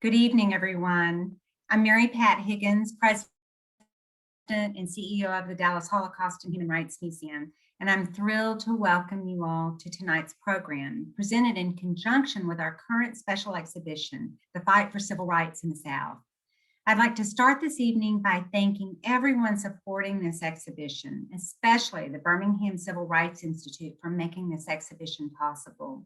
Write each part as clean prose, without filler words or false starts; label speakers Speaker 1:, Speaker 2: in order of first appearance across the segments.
Speaker 1: Good evening, everyone. I'm Mary Pat Higgins, President and CEO of the Dallas Holocaust and Human Rights Museum, and I'm thrilled to welcome you all to tonight's program, presented in conjunction with our current special exhibition, The Fight for Civil Rights in the South. I'd like to start this evening by thanking everyone supporting this exhibition, especially the Birmingham Civil Rights Institute for making this exhibition possible.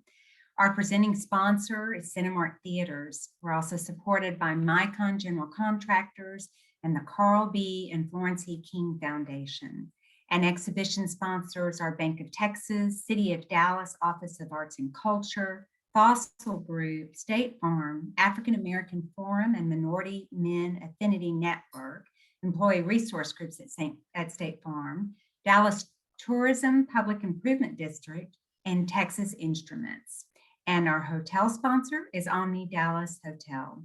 Speaker 1: Our presenting sponsor is Cinemark Theaters. We're also supported by Micon General Contractors and the Carl B. and Florence E. King Foundation. And exhibition sponsors are Bank of Texas, City of Dallas Office of Arts and Culture, Fossil Group, State Farm, African American Forum and Minority Men Affinity Network, Employee Resource Groups at State Farm, Dallas Tourism Public Improvement District, and Texas Instruments. And our hotel sponsor is Omni Dallas Hotel.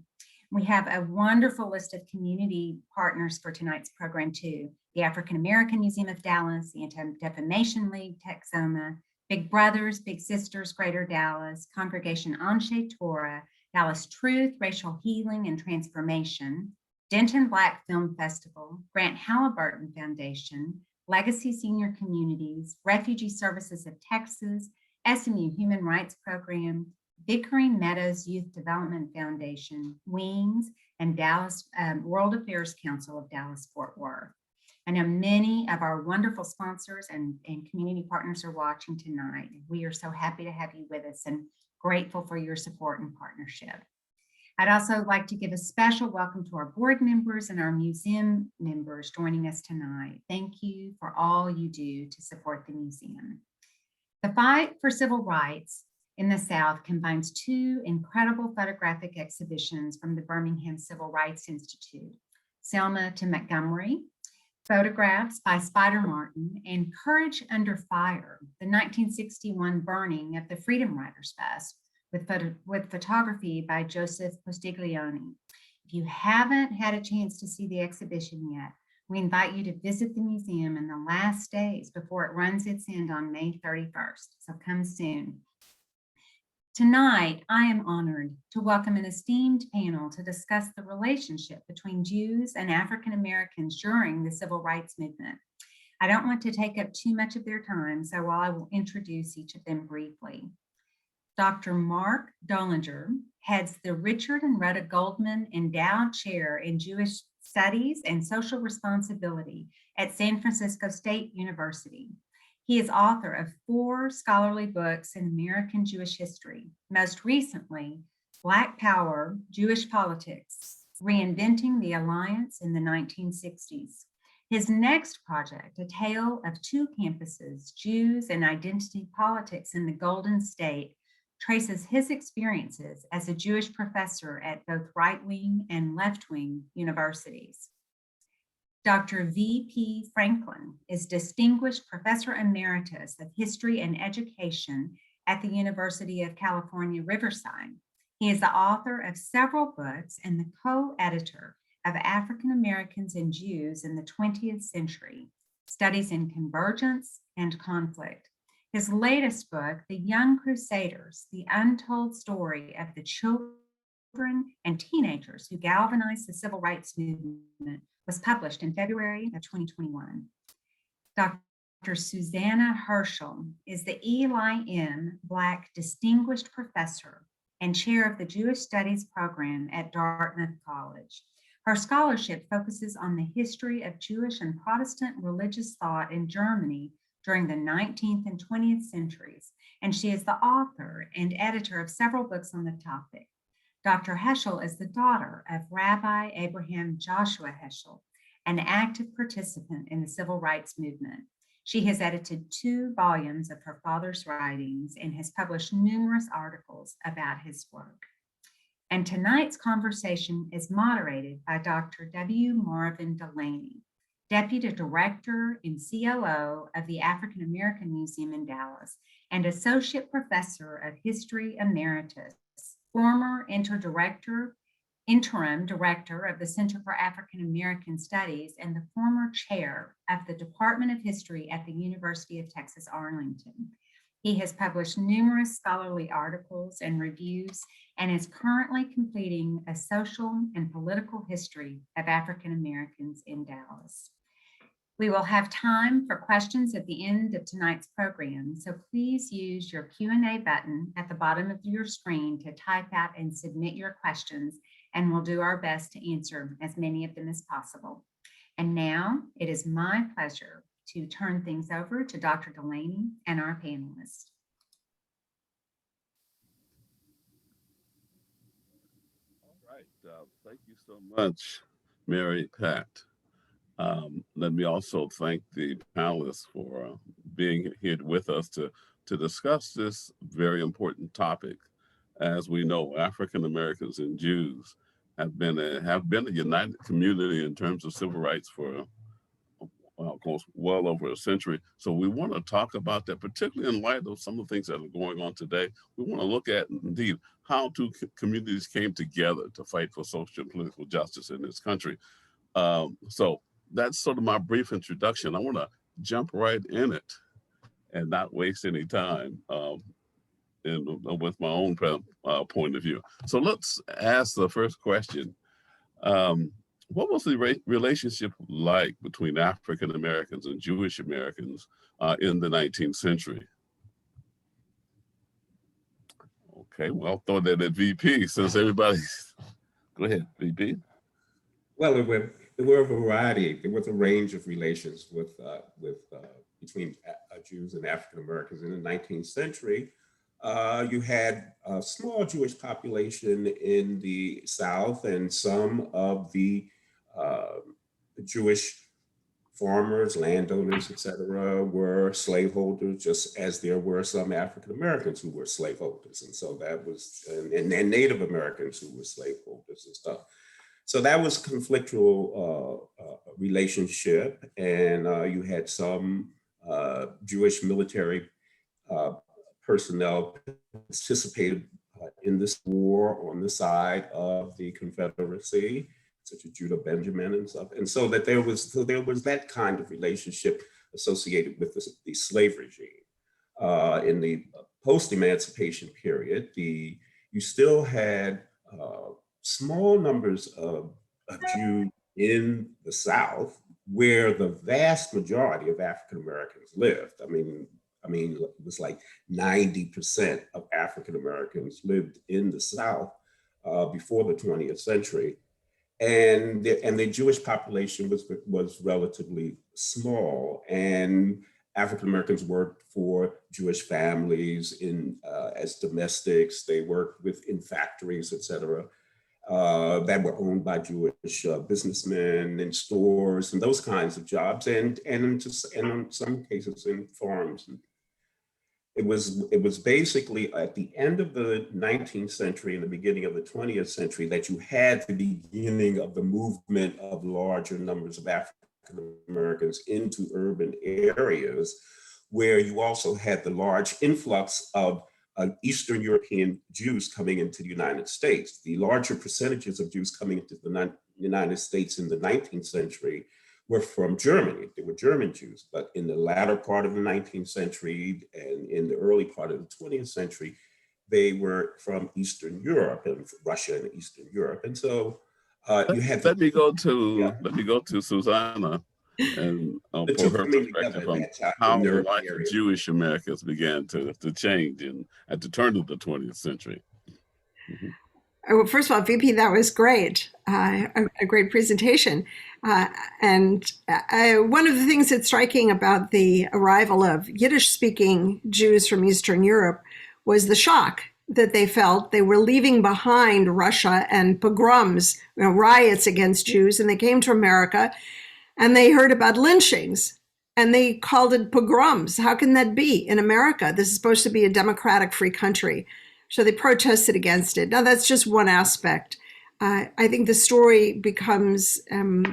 Speaker 1: We have a wonderful list of community partners for tonight's program too. The African American Museum of Dallas, the Anti-Defamation League, Texoma, Big Brothers, Big Sisters, Greater Dallas, Congregation Anshe Torah, Dallas Truth, Racial Healing and Transformation, Denton Black Film Festival, Grant Halliburton Foundation, Legacy Senior Communities, Refugee Services of Texas, SMU Human Rights Program, Bickering Meadows Youth Development Foundation, Wings, and Dallas World Affairs Council of Dallas-Fort Worth. I know many of our wonderful sponsors and community partners are watching tonight. We are so happy to have you with us and grateful for your support and partnership. I'd also like to give a special welcome to our board members and our museum members joining us tonight. Thank you for all you do to support the museum. The Fight for Civil Rights in the South combines two incredible photographic exhibitions from the Birmingham Civil Rights Institute, Selma to Montgomery, photographs by Spider Martin, and Courage Under Fire, the 1961 burning of the Freedom Riders Fest, with photography by Joseph Postiglione. If you haven't had a chance to see the exhibition yet, we invite you to visit the museum in the last days before it runs its end on May 31st, so come soon. Tonight, I am honored to welcome an esteemed panel to discuss the relationship between Jews and African Americans during the Civil Rights Movement. I don't want to take up too much of their time, so I will introduce each of them briefly. Dr. Mark Dollinger heads the Richard and Rhoda Goldman Endowed Chair in Jewish Studies and Social Responsibility at San Francisco State University. He is author of 4 scholarly books in American Jewish history, most recently, Black Power, Jewish Politics, Reinventing the Alliance in the 1960s. His next project, A Tale of Two Campuses, Jews and Identity Politics in the Golden State, traces his experiences as a Jewish professor at both right-wing and left-wing universities. Dr. V.P. Franklin is Distinguished Professor Emeritus of History and Education at the University of California, Riverside. He is the author of several books and the co-editor of African Americans and Jews in the 20th Century, Studies in Convergence and Conflict. His latest book, The Young Crusaders, The Untold Story of the Children and Teenagers Who Galvanized the Civil Rights Movement, was published in February of 2021. Dr. Susanna Heschel is the Eli M. Black Distinguished Professor and Chair of the Jewish Studies Program at Dartmouth College. Her scholarship focuses on the history of Jewish and Protestant religious thought in Germany during the 19th and 20th centuries, and she is the author and editor of several books on the topic. Dr. Heschel is the daughter of Rabbi Abraham Joshua Heschel, an active participant in the Civil Rights Movement. She has edited 2 volumes of her father's writings and has published numerous articles about his work. And tonight's conversation is moderated by Dr. W. Marvin Delaney, Deputy Director and COO of the African American Museum in Dallas and Associate Professor of History Emeritus, former interim director of the Center for African American Studies, and the former chair of the Department of History at the University of Texas, Arlington. He has published numerous scholarly articles and reviews and is currently completing a social and political history of African Americans in Dallas. We will have time for questions at the end of tonight's program, so please use your Q&A button at the bottom of your screen to type out and submit your questions, and we'll do our best to answer as many of them as possible. And now it is my pleasure to turn things over to Dr. Delaney and our panelists.
Speaker 2: All right, thank you so much, Mary Pat. Let me also thank the panelists for being here with us to discuss this very important topic. As we know, African Americans and Jews have been a united community in terms of civil rights for of course, well over a century. So we want to talk about that, particularly in light of some of the things that are going on today. We want to look at, indeed, how two communities came together to fight for social and political justice in this country. So that's sort of my brief introduction. I want to jump right in it and not waste any time with my own point of view. So let's ask the first question. What was the relationship like between African Americans and Jewish Americans in the 19th century? Okay, well, I'll throw that at VP since everybody's, go ahead, VP.
Speaker 3: Well, there were a variety. There was a range of relations between Jews and African Americans in the 19th century. You had a small Jewish population in the South, and some of the Jewish farmers, landowners, etc., were slaveholders, just as there were some African Americans who were slaveholders, and so that was, and Native Americans who were slaveholders and stuff. So that was conflictual relationship, and you had some Jewish military personnel participated in this war on the side of the Confederacy, such as Judah Benjamin and stuff, and so that there was that kind of relationship associated with the slave regime. In the post-emancipation period, you still had small numbers of Jews in the South, where the vast majority of African Americans lived. I mean, it was like 90% of African Americans lived in the South before the 20th century. And the Jewish population was relatively small, and African Americans worked for Jewish families as domestics. They worked in factories, et cetera, that were owned by Jewish businessmen and stores and those kinds of jobs, and in some cases in farms. It was basically at the end of the 19th century and the beginning of the 20th century that you had the beginning of the movement of larger numbers of African Americans into urban areas, where you also had the large influx of Eastern European Jews coming into the United States. The larger percentages of Jews coming into the United States in the 19th century were from Germany. They were German Jews, but in the latter part of the 19th century and in the early part of the 20th century, they were from Eastern Europe and Russia and Eastern Europe. And so you had
Speaker 2: let me go to Susanna and for her perspective on how the life of Jewish Americans began to change at the turn of the 20th century. Mm-hmm.
Speaker 4: Well, first of all, VP, that was great. A great presentation. And one of the things that's striking about the arrival of Yiddish-speaking Jews from Eastern Europe was the shock that they felt. They were leaving behind Russia and pogroms, riots against Jews, and they came to America and they heard about lynchings and they called it pogroms. How can that be in America? This is supposed to be a democratic, free country. So they protested against it. Now, that's just one aspect. I think the story becomes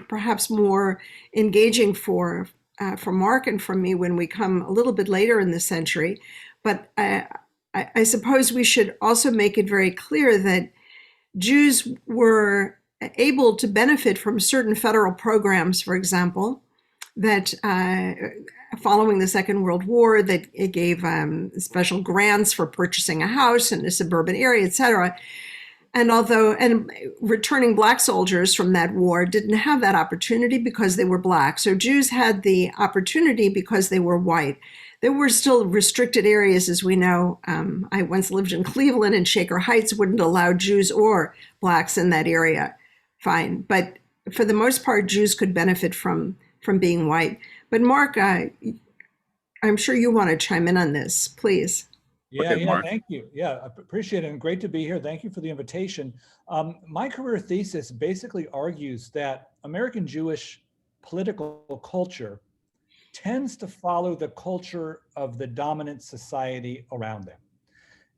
Speaker 4: perhaps more engaging for Mark and for me when we come a little bit later in the century. But I suppose we should also make it very clear that Jews were able to benefit from certain federal programs, for example, that following the Second World War, that it gave special grants for purchasing a house in a suburban area, etc. And returning Black soldiers from that war didn't have that opportunity because they were Black. So Jews had the opportunity because they were white. There were still restricted areas, as we know. I once lived in Cleveland, and Shaker Heights wouldn't allow Jews or Blacks in that area. Fine. But for the most part, Jews could benefit from being white. But Mark, I'm sure you want to chime in on this, please.
Speaker 5: Yeah, thank you. Yeah, I appreciate it, and great to be here. Thank you for the invitation. My career thesis basically argues that American Jewish political culture tends to follow the culture of the dominant society around them.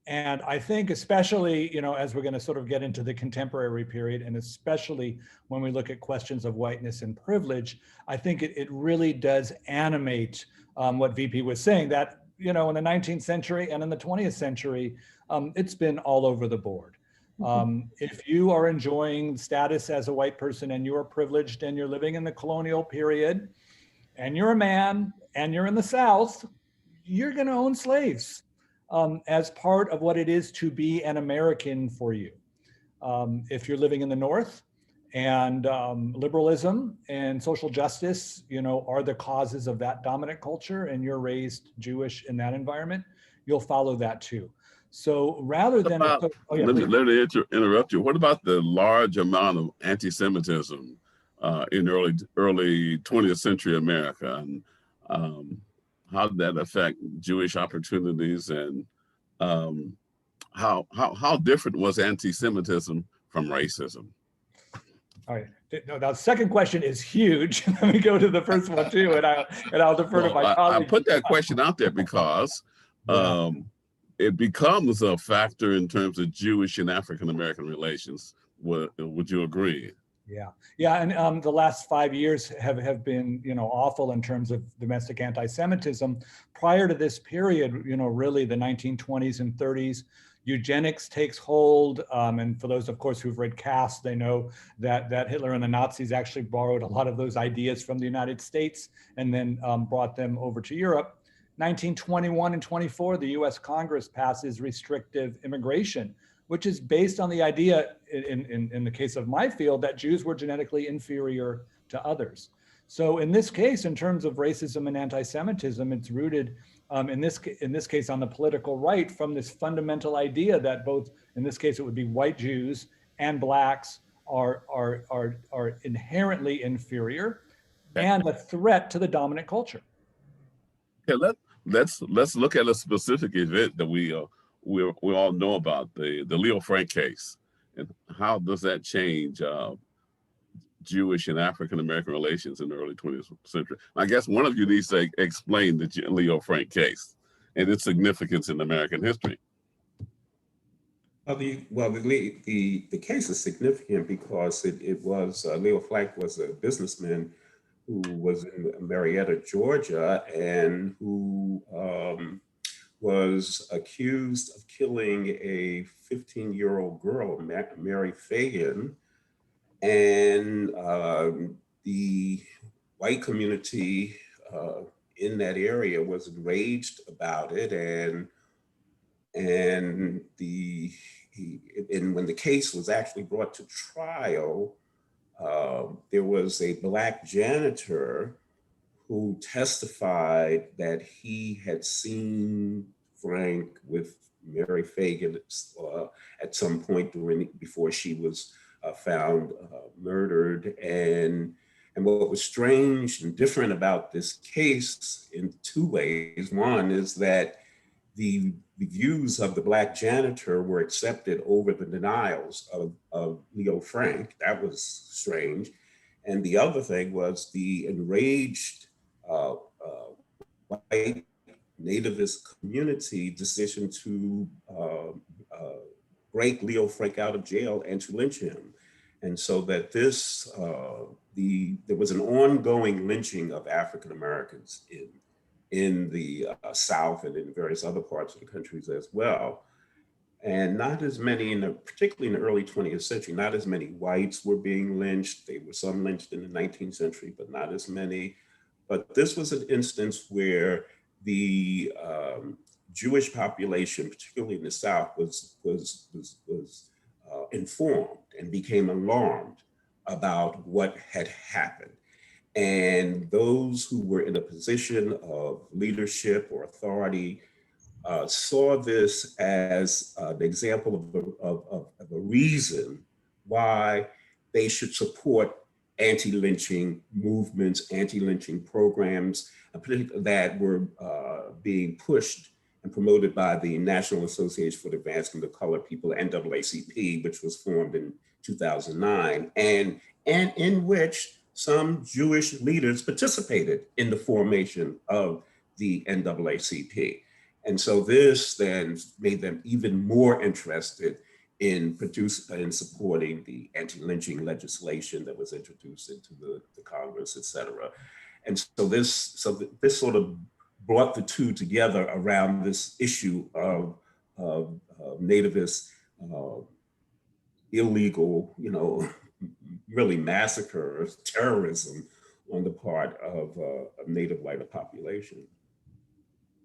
Speaker 5: And I think especially, as we're going to sort of get into the contemporary period, and especially when we look at questions of whiteness and privilege, I think it really does animate what VP was saying, that in the 19th century and in the 20th century, it's been all over the board. If you are enjoying status as a white person and you are privileged and you're living in the colonial period and you're a man and you're in the South, you're going to own slaves as part of what it is to be an American for you. If you're living in the North, and liberalism and social justice, are the causes of that dominant culture, and you're raised Jewish in that environment, you'll follow that too. So rather than
Speaker 2: let me interrupt you. What about the large amount of anti-Semitism in early 20th century America, and how did that affect Jewish opportunities, and how different was anti-Semitism from racism?
Speaker 5: All right. No, the second question is huge. Let me go to the first one too, and I'll defer to my colleague.
Speaker 2: I put that question out there because it becomes a factor in terms of Jewish and African American relations. Would you agree?
Speaker 5: Yeah, and the last 5 years have been awful in terms of domestic anti-Semitism. Prior to this period, really the 1920s and 30s. Eugenics takes hold, and for those, of course, who've read Caste, they know that Hitler and the Nazis actually borrowed a lot of those ideas from the United States and then brought them over to Europe. 1921 and 24, the US Congress passes restrictive immigration, which is based on the idea, in the case of my field, that Jews were genetically inferior to others. So in this case, in terms of racism and anti-Semitism, it's rooted in this case on the political right, from this fundamental idea that both, in this case, it would be white Jews and Blacks are inherently inferior and a threat to the dominant culture.
Speaker 2: Okay, let's look at a specific event that we all know about, the Leo Frank case, and how does that change Jewish and African American relations in the early 20th century? I guess one of you needs to explain the Leo Frank case and its significance in American history.
Speaker 3: The case is significant because it was Leo Frank was a businessman who was in Marietta, Georgia, and who was accused of killing a 15-year-old girl, Mary Fagan. And the white community in that area was enraged about it, and when the case was actually brought to trial, there was a Black janitor who testified that he had seen Frank with Mary Fagan at some point before she was found murdered. And what was strange and different about this case in two ways. One is that the views of the Black janitor were accepted over the denials of Leo Frank. That was strange. And the other thing was the enraged white nativist community decision to break Leo Frank out of jail and to lynch him. And so that there was an ongoing lynching of African Americans in the South and in various other parts of the countries as well. And not as many, particularly in the early 20th century, not as many whites were being lynched. There were some lynched in the 19th century, but not as many. But this was an instance where the Jewish population, particularly in the South, was informed and became alarmed about what had happened. And those who were in a position of leadership or authority saw this as an example of a reason why they should support anti-lynching movements, anti-lynching programs, particularly that were being pushed and promoted by the National Association for the Advancement of Colored People, NAACP, which was formed in 2009, and in which some Jewish leaders participated in the formation of the NAACP. And so this then made them even more interested in supporting the anti-lynching legislation that was introduced into the Congress, et cetera. And so this sort of brought the two together around this issue of nativist illegal, really massacres, terrorism on the part of Native white population.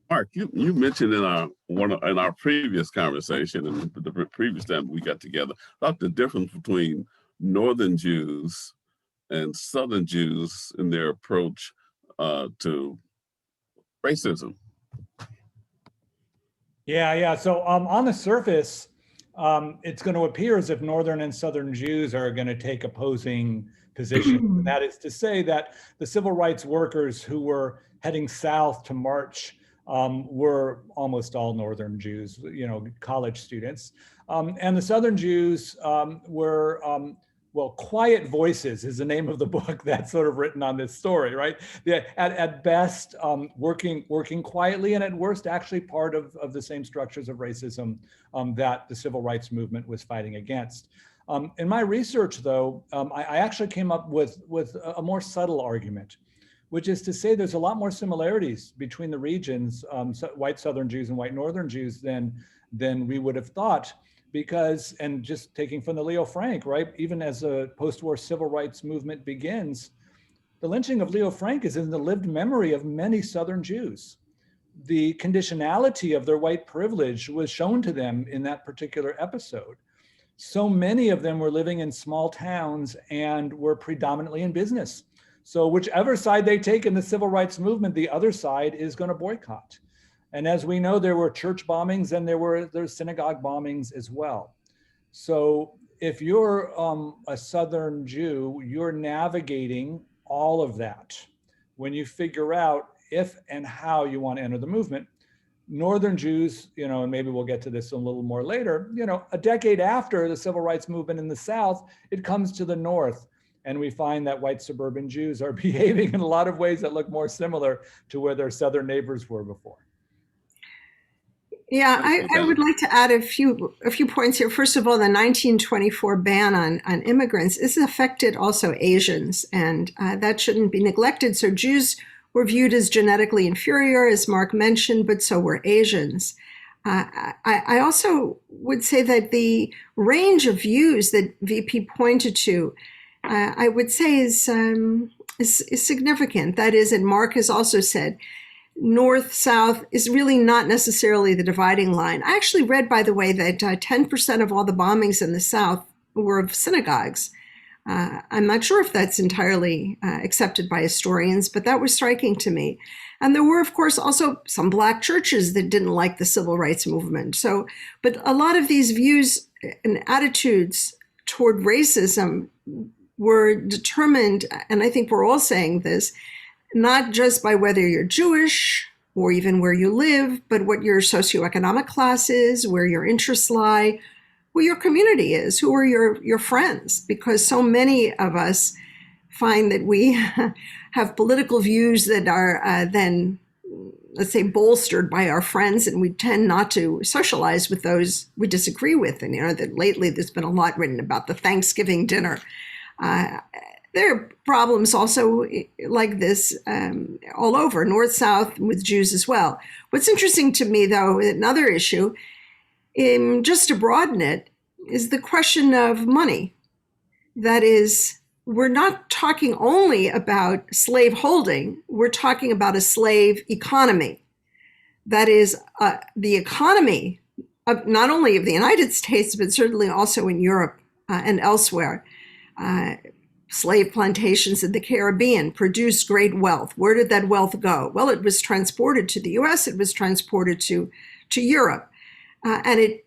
Speaker 2: Mark, you mentioned in our previous conversation and the previous time we got together about the difference between Northern Jews and Southern Jews in their approach to racism.
Speaker 5: Yeah. So on the surface, it's going to appear as if Northern and Southern Jews are going to take opposing positions. That is to say that the civil rights workers who were heading south to march were almost all Northern Jews, college students. And the Southern Jews were, quiet voices is the name of the book that's sort of written on this story, right? At best, working quietly, and at worst, actually part of the same structures of racism that the civil rights movement was fighting against. In my research, though, I actually came up with a more subtle argument, which is to say there's a lot more similarities between the regions, white Southern Jews and white Northern Jews than we would have thought. Because, and just taking from the Leo Frank, right, even as a post-war civil rights movement begins, the lynching of Leo Frank is in the lived memory of many Southern Jews. The conditionality of their white privilege was shown to them in that particular episode. So many of them were living in small towns and were predominantly in business. So whichever side they take in the civil rights movement, the other side is going to boycott. And as we know, there were church bombings and there's synagogue bombings as well. So if you're a Southern Jew, you're navigating all of that when you figure out if and how you want to enter the movement. Northern Jews, and maybe we'll get to this a little more later, a decade after the civil rights movement in the South, it comes to the North. And we find that white suburban Jews are behaving in a lot of ways that look more similar to where their Southern neighbors were before.
Speaker 4: Yeah, I would like to add a few points here. First of all, the 1924 ban on immigrants is affected also Asians, and that shouldn't be neglected. So Jews were viewed as genetically inferior, as Mark mentioned, but so were Asians. I also would say that the range of views that VP pointed to, I would say is significant. That is, and Mark has also said, North, South is really not necessarily the dividing line. I actually read, by the way, that 10% of all the bombings in the South were of synagogues. I'm not sure if that's entirely accepted by historians, but that was striking to me. And there were, of course, also some Black churches that didn't like the civil rights movement. But a lot of these views and attitudes toward racism were determined, and I think we're all saying this, not just by whether you're Jewish or even where you live, but what your socioeconomic class is, where your interests lie, who your community is, who are your friends, because so many of us find that we have political views that are then, let's say, bolstered by our friends, and we tend not to socialize with those we disagree with. And that lately there's been a lot written about the Thanksgiving dinner. There are problems also like this all over, North, South, with Jews as well. What's interesting to me, though, another issue, just to broaden it, is the question of money. That is, we're not talking only about slave holding, we're talking about a slave economy. That is the economy of not only of the United States, but certainly also in Europe and elsewhere. Slave plantations in the Caribbean produced great wealth. Where did that wealth go? Well, it was transported to the US, it was transported to Europe. And it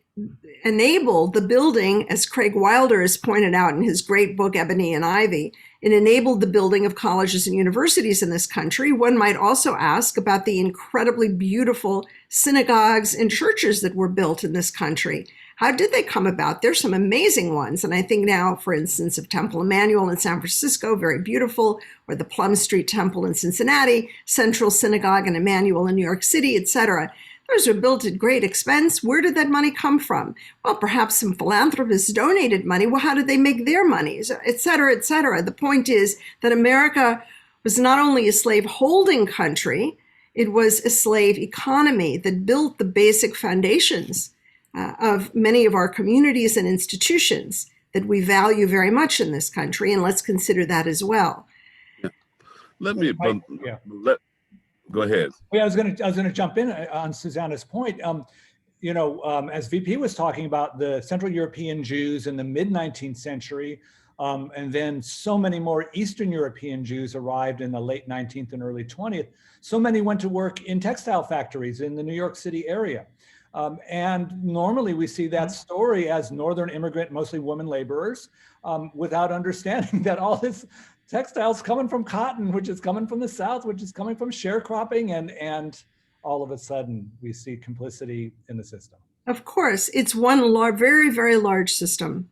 Speaker 4: enabled the building, as Craig Wilder has pointed out in his great book, Ebony and Ivy, it enabled the building of colleges and universities in this country. One might also ask about the incredibly beautiful synagogues and churches that were built in this country. How did they come about? There's some amazing ones. And I think now, for instance, of Temple Emmanuel in San Francisco, very beautiful, or the Plum Street Temple in Cincinnati, Central Synagogue and Emmanuel in New York City, etc. Those were built at great expense. Where did that money come from? Well, perhaps some philanthropists donated money. Well, how did they make their money? Et cetera, et cetera. The point is that America was not only a slave-holding country, it was a slave economy that built the basic foundations of many of our communities and institutions that we value very much in this country, and let's consider that as well.
Speaker 2: Yeah. Go ahead.
Speaker 5: Yeah, I was going to jump in on Susanna's point. As VP was talking about the Central European Jews in the mid-19th century, and then so many more Eastern European Jews arrived in the late 19th and early 20th. So many went to work in textile factories in the New York City area. And normally we see that story as Northern immigrant, mostly women laborers, without understanding that all this textiles coming from cotton, which is coming from the South, which is coming from sharecropping, and all of a sudden we see complicity in the system.
Speaker 4: Of course, it's one very, very large system.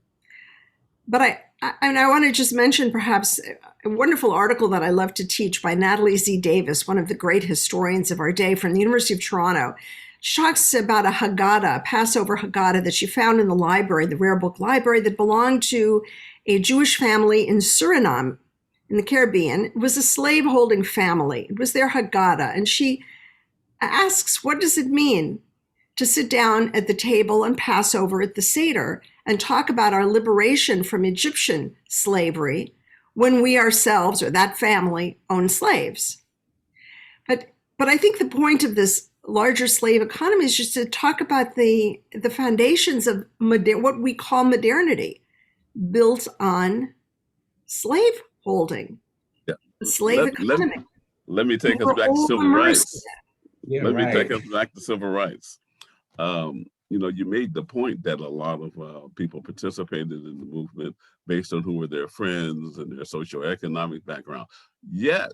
Speaker 4: But I want to just mention perhaps a wonderful article that I love to teach by Natalie Z. Davis, one of the great historians of our day from the University of Toronto. She talks about a Haggadah, a Passover Haggadah that she found in the library, the Rare Book Library, that belonged to a Jewish family in Suriname, in the Caribbean. It was a slave-holding family. It was their Haggadah. And she asks, what does it mean to sit down at the table on Passover at the Seder and talk about our liberation from Egyptian slavery when we ourselves or that family own slaves? But I think the point of this larger slave economy is just to talk about the foundations of what we call modernity, built on slave holding,
Speaker 2: yeah.
Speaker 4: Slave economy.
Speaker 2: Let me take us back to civil rights. Let me take us back to civil rights. You made the point that a lot of people participated in the movement based on who were their friends and their socioeconomic background. Yet,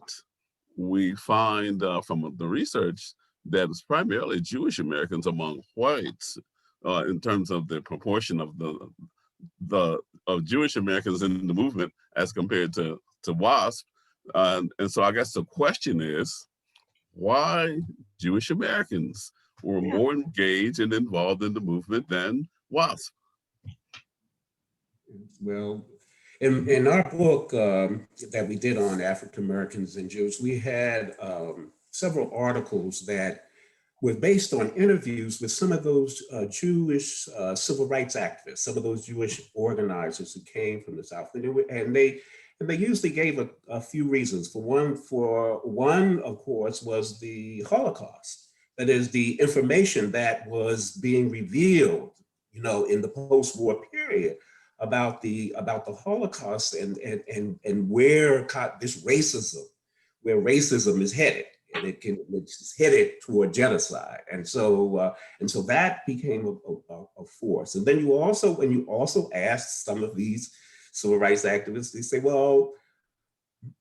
Speaker 2: we find from the research that it's primarily Jewish Americans among whites in terms of the proportion of of Jewish Americans in the movement as compared to WASP. And so I guess the question is, why Jewish Americans were more engaged and involved in the movement than WASP?
Speaker 3: Well, in our book that we did on African Americans and Jews, we had several articles that were based on interviews with some of those Jewish civil rights activists, some of those Jewish organizers who came from the South. And they usually gave a few reasons. For one, of course, was the Holocaust. That is, the information that was being revealed, in the post-war period about the Holocaust and where racism is headed, and it's headed toward genocide, and so that became a force. And then when you also asked some of these civil rights activists, they say, well,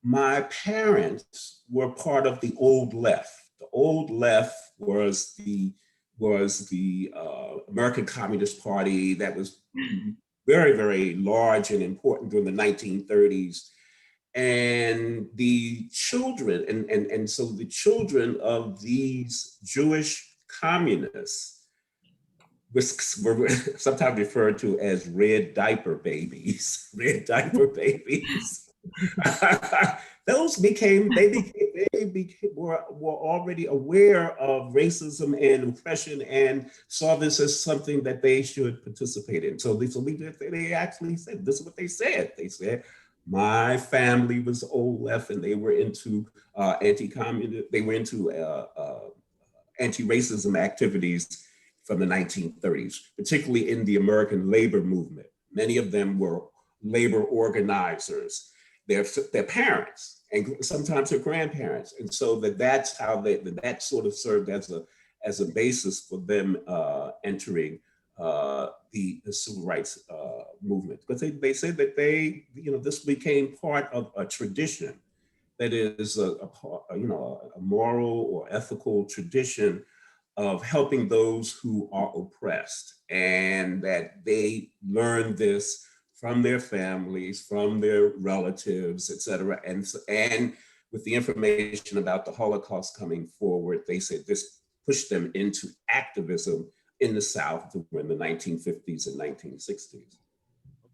Speaker 3: my parents were part of the old left. The old left was the American Communist Party that was very, very large and important during the 1930s. And the children, and so the children of these Jewish communists were sometimes referred to as red diaper babies. Red diaper babies. Those were already aware of racism and oppression and saw this as something that they should participate in. So they actually said, this is what they said. They said, My family was old left, and they were into anti-communist. They were into anti-racism activities from the 1930s, particularly in the American labor movement. Many of them were labor organizers, their parents, and sometimes their grandparents. And so that's how that sort of served as a basis for them entering the civil rights movement. Because they said that this became part of a tradition that is a moral or ethical tradition of helping those who are oppressed, and that they learned this from their families, from their relatives, et cetera. And with the information about the Holocaust coming forward, they said this pushed them into activism in the South in the 1950s and 1960s.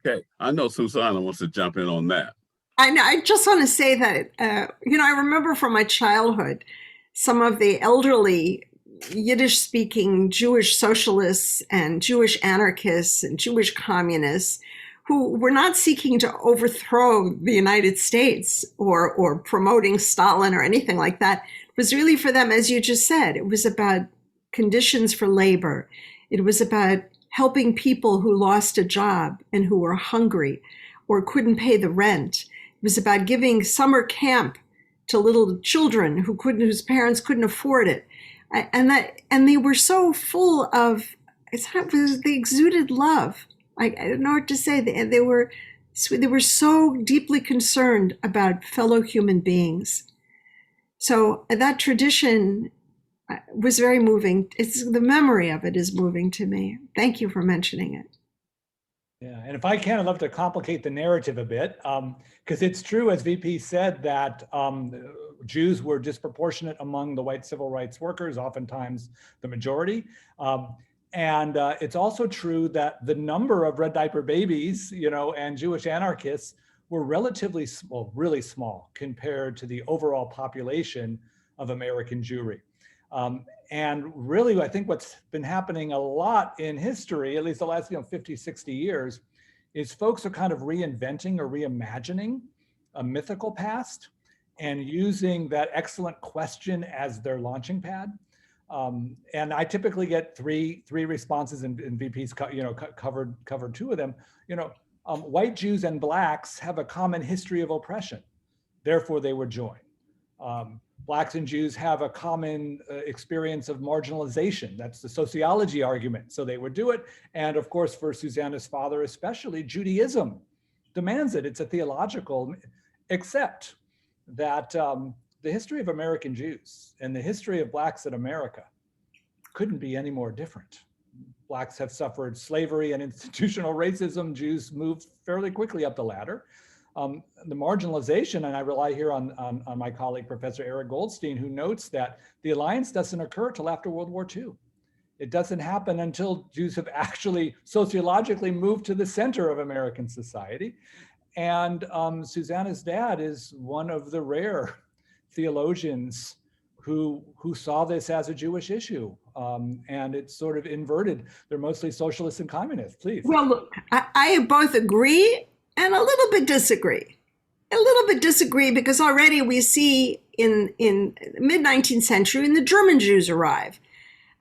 Speaker 2: Okay, I know Susanna wants to jump in on that.
Speaker 4: I just want to say that, I remember from my childhood, some of the elderly Yiddish-speaking Jewish socialists and Jewish anarchists and Jewish communists who were not seeking to overthrow the United States or promoting Stalin or anything like that. It was really for them, as you just said, it was about conditions for labor. It was about helping people who lost a job and who were hungry or couldn't pay the rent. It was about giving summer camp to little children whose parents couldn't afford it. And they were so full of, they exuded love. I don't know what to say. They were so deeply concerned about fellow human beings. So that tradition was very moving. The memory of it is moving to me. Thank you for mentioning it.
Speaker 5: Yeah, and if I can, I'd love to complicate the narrative a bit, because it's true, as VP said, that Jews were disproportionate among the white civil rights workers, oftentimes the majority. And it's also true that the number of red diaper babies, and Jewish anarchists were relatively small, really small compared to the overall population of American Jewry. And really, I think what's been happening a lot in history, at least the last 50, 60 years, is folks are kind of reinventing or reimagining a mythical past and using that excellent question as their launching pad. And I typically get three responses, and VP's covered two of them. White Jews and Blacks have a common history of oppression, therefore they would join. Blacks and Jews have a common experience of marginalization. That's the sociology argument, so they would do it. And of course, for Susanna's father especially, Judaism demands it. It's a theological, except that the history of American Jews and the history of Blacks in America couldn't be any more different. Blacks have suffered slavery and institutional racism. Jews moved fairly quickly up the ladder. The marginalization, and I rely here on my colleague, Professor Eric Goldstein, who notes that the alliance doesn't occur till after World War II. It doesn't happen until Jews have actually sociologically moved to the center of American society. And Susanna's dad is one of the rare theologians who saw this as a Jewish issue. And it's sort of inverted. They're mostly socialists and communists, please.
Speaker 4: Well, look, I both agree and a little bit disagree. A little bit disagree because already we see in the mid-19th century, when the German Jews arrive.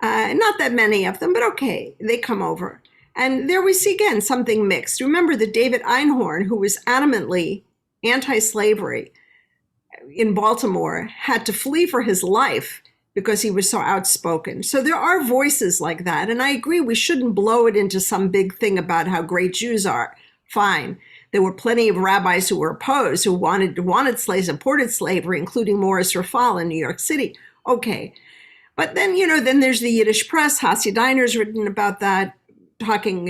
Speaker 4: Not that many of them, but okay, they come over. And there we see again something mixed. Remember that David Einhorn, who was adamantly anti-slavery in Baltimore, had to flee for his life because he was so outspoken. So there are voices like that. And I agree, we shouldn't blow it into some big thing about how great Jews are. Fine. There were plenty of rabbis who were opposed, who wanted slaves, supported slavery, including Morris Rafal in New York City. Okay. But then, then there's the Yiddish press. Hassi Diner's written about that, talking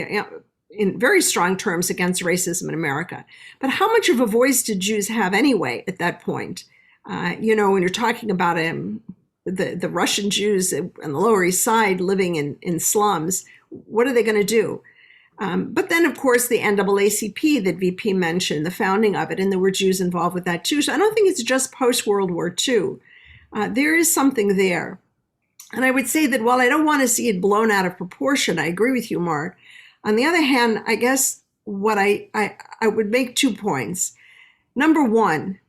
Speaker 4: in very strong terms against racism in America. But how much of a voice did Jews have anyway at that point? When you're talking about the Russian Jews on the Lower East Side living in slums, what are they going to do? But then, of course, the NAACP that VP mentioned, the founding of it, and there were Jews involved with that too. So I don't think it's just post-World War II. There is something there. And I would say that while I don't want to see it blown out of proportion, I agree with you, Mark. On the other hand, I guess what I would make 2 points. Number one,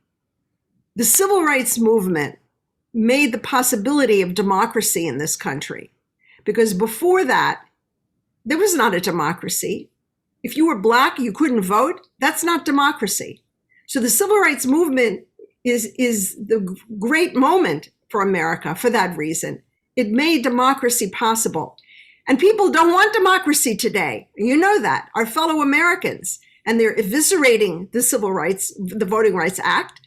Speaker 4: the civil rights movement made the possibility of democracy in this country, because before that, there was not a democracy. If you were Black, you couldn't vote. That's not democracy. So the civil rights movement is the great moment for America for that reason. It made democracy possible. And people don't want democracy today. You know that, our fellow Americans. And they're eviscerating the Civil Rights, the Voting Rights Act.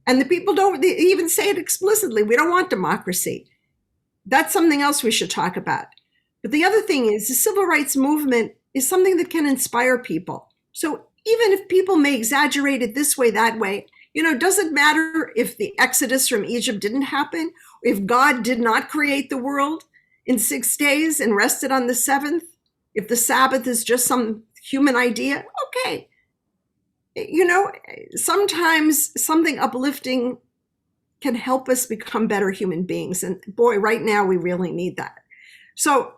Speaker 4: And the people don't even say it explicitly. We don't want democracy. That's something else we should talk about. But the other thing is the civil rights movement is something that can inspire people. So even if people may exaggerate it this way, that way, you know, does it matter if the exodus from Egypt didn't happen? If God did not create the world in 6 days and rested on the seventh? If the Sabbath is just some human idea? Okay. You know, sometimes something uplifting can help us become better human beings. And boy, right now we really need that. So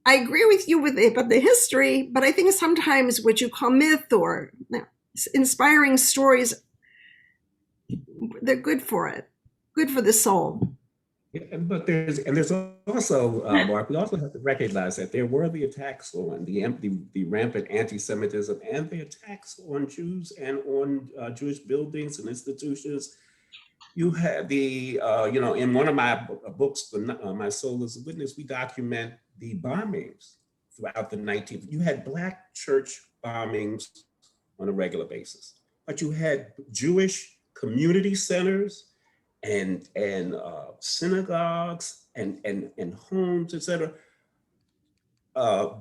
Speaker 4: I agree with you about the history, but I think sometimes what you call myth or inspiring stories, they're good for it, good for the soul.
Speaker 3: Yeah, but there's also, Mark, we also have to recognize that there were the attacks on the rampant anti-Semitism and the attacks on Jews and on Jewish buildings and institutions. You had the, you know, in one of my books, My Soul is a Witness, we document the bombings throughout the 19th. You had Black church bombings on a regular basis, but you had Jewish community centers and synagogues and homes, et cetera,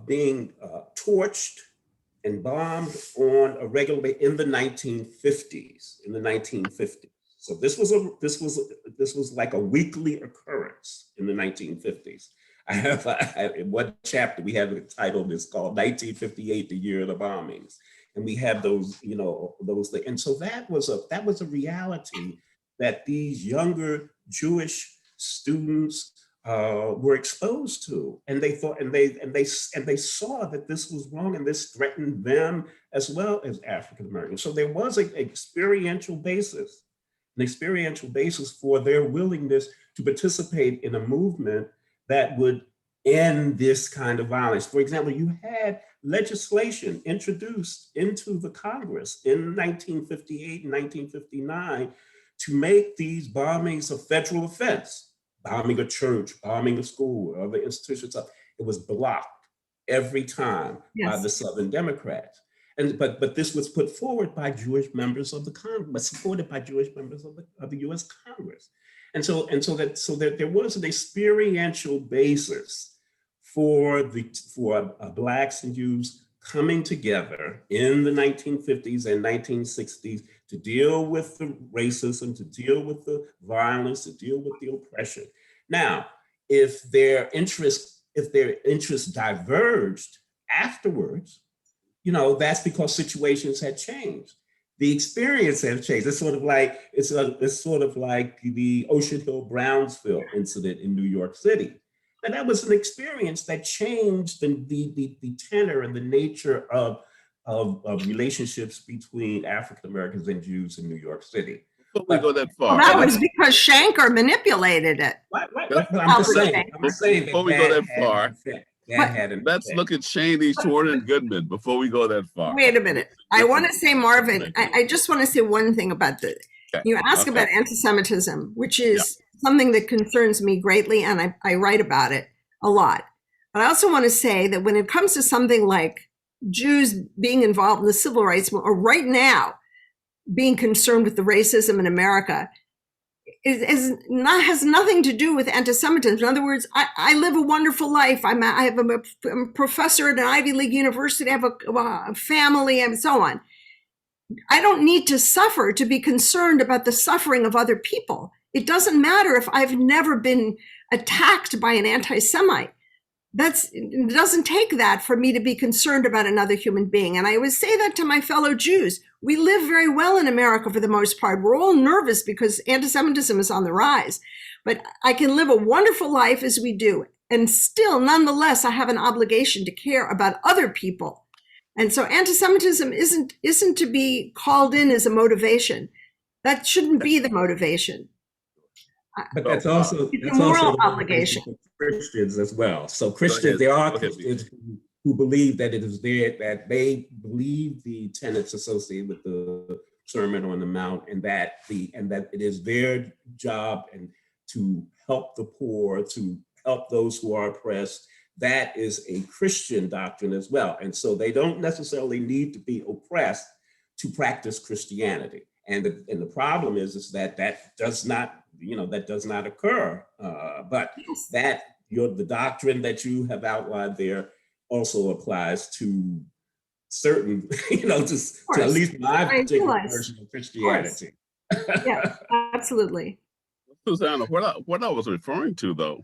Speaker 3: being torched and bombed on a regular basis in the 1950s. So this was like a weekly occurrence in the 1950s. I have in one chapter we have it titled, it's called 1958, the year of the bombings, and we have those, you know, those things. And so that was a reality that these younger Jewish students were exposed to, and they thought, and they saw that this was wrong, and this threatened them as well as African Americans. So there was an experiential basis for their willingness to participate in a movement that would end this kind of violence. For example, you had legislation introduced into the Congress in 1958 and 1959 to make these bombings a federal offense. Bombing a church, bombing a school, or other institutions, it was blocked every time by the Southern Democrats. But this was put forward by Jewish members of the Congress, supported by Jewish members of the U.S. Congress. And so that there was an experiential basis for Blacks and Jews coming together in the 1950s and 1960s to deal with the racism, to deal with the violence, to deal with the oppression. Now, if their interests diverged afterwards, you know, that's because situations had changed. The experience has changed. It's sort of like the Ocean Hill-Brownsville incident in New York City. And that was an experience that changed the tenor and the nature of relationships between African Americans and Jews in New York City.
Speaker 2: Before we go that far.
Speaker 4: Well, that was because Shanker manipulated it.
Speaker 3: But I'm just saying
Speaker 2: before we go that far, let's
Speaker 3: effect.
Speaker 2: look at Cheney, Shorter, and Goodman before we go that far.
Speaker 4: Wait a minute. I want to say, Marvin, I just want to say one thing about this.
Speaker 2: Okay.
Speaker 4: You ask about anti-Semitism, which is something that concerns me greatly, and I write about it a lot. But I also want to say that when it comes to something like Jews being involved in the civil rights movement, or right now being concerned with the racism in America, has nothing to do with anti-Semitism. In other words, I live a wonderful life. I'm a professor at an Ivy League university. I have a family and so on. I don't need to suffer to be concerned about the suffering of other people. It doesn't matter if I've never been attacked by an anti-Semite. It doesn't take that for me to be concerned about another human being. And I always say that to my fellow Jews. We live very well in America for the most part. We're all nervous because anti-Semitism is on the rise. But I can live a wonderful life as we do. And still, nonetheless, I have an obligation to care about other people And so anti-Semitism isn't to be called in as a motivation. That shouldn't be the motivation.
Speaker 3: But
Speaker 2: Oh,
Speaker 4: It's a
Speaker 3: that's also
Speaker 4: moral
Speaker 3: the
Speaker 4: obligation.
Speaker 3: motivation for Christians as well. So
Speaker 2: go
Speaker 3: Christians,
Speaker 2: ahead.
Speaker 3: there are
Speaker 2: Go ahead,
Speaker 3: Christians
Speaker 2: VP.
Speaker 3: who believe that it is there, that they believe the tenets associated with the Sermon on the Mount, and that it is their job and to help the poor, to help those who are oppressed. That is a Christian doctrine as well. And so they don't necessarily need to be oppressed to practice Christianity. And the problem is that does not, that does not occur. But that the doctrine that you have outlined there also applies to certain, to at least my
Speaker 4: I
Speaker 3: particular
Speaker 4: realize.
Speaker 3: version of
Speaker 4: Of course.
Speaker 3: Christianity.
Speaker 4: Yeah, absolutely.
Speaker 2: Susanna, what I was referring to, though,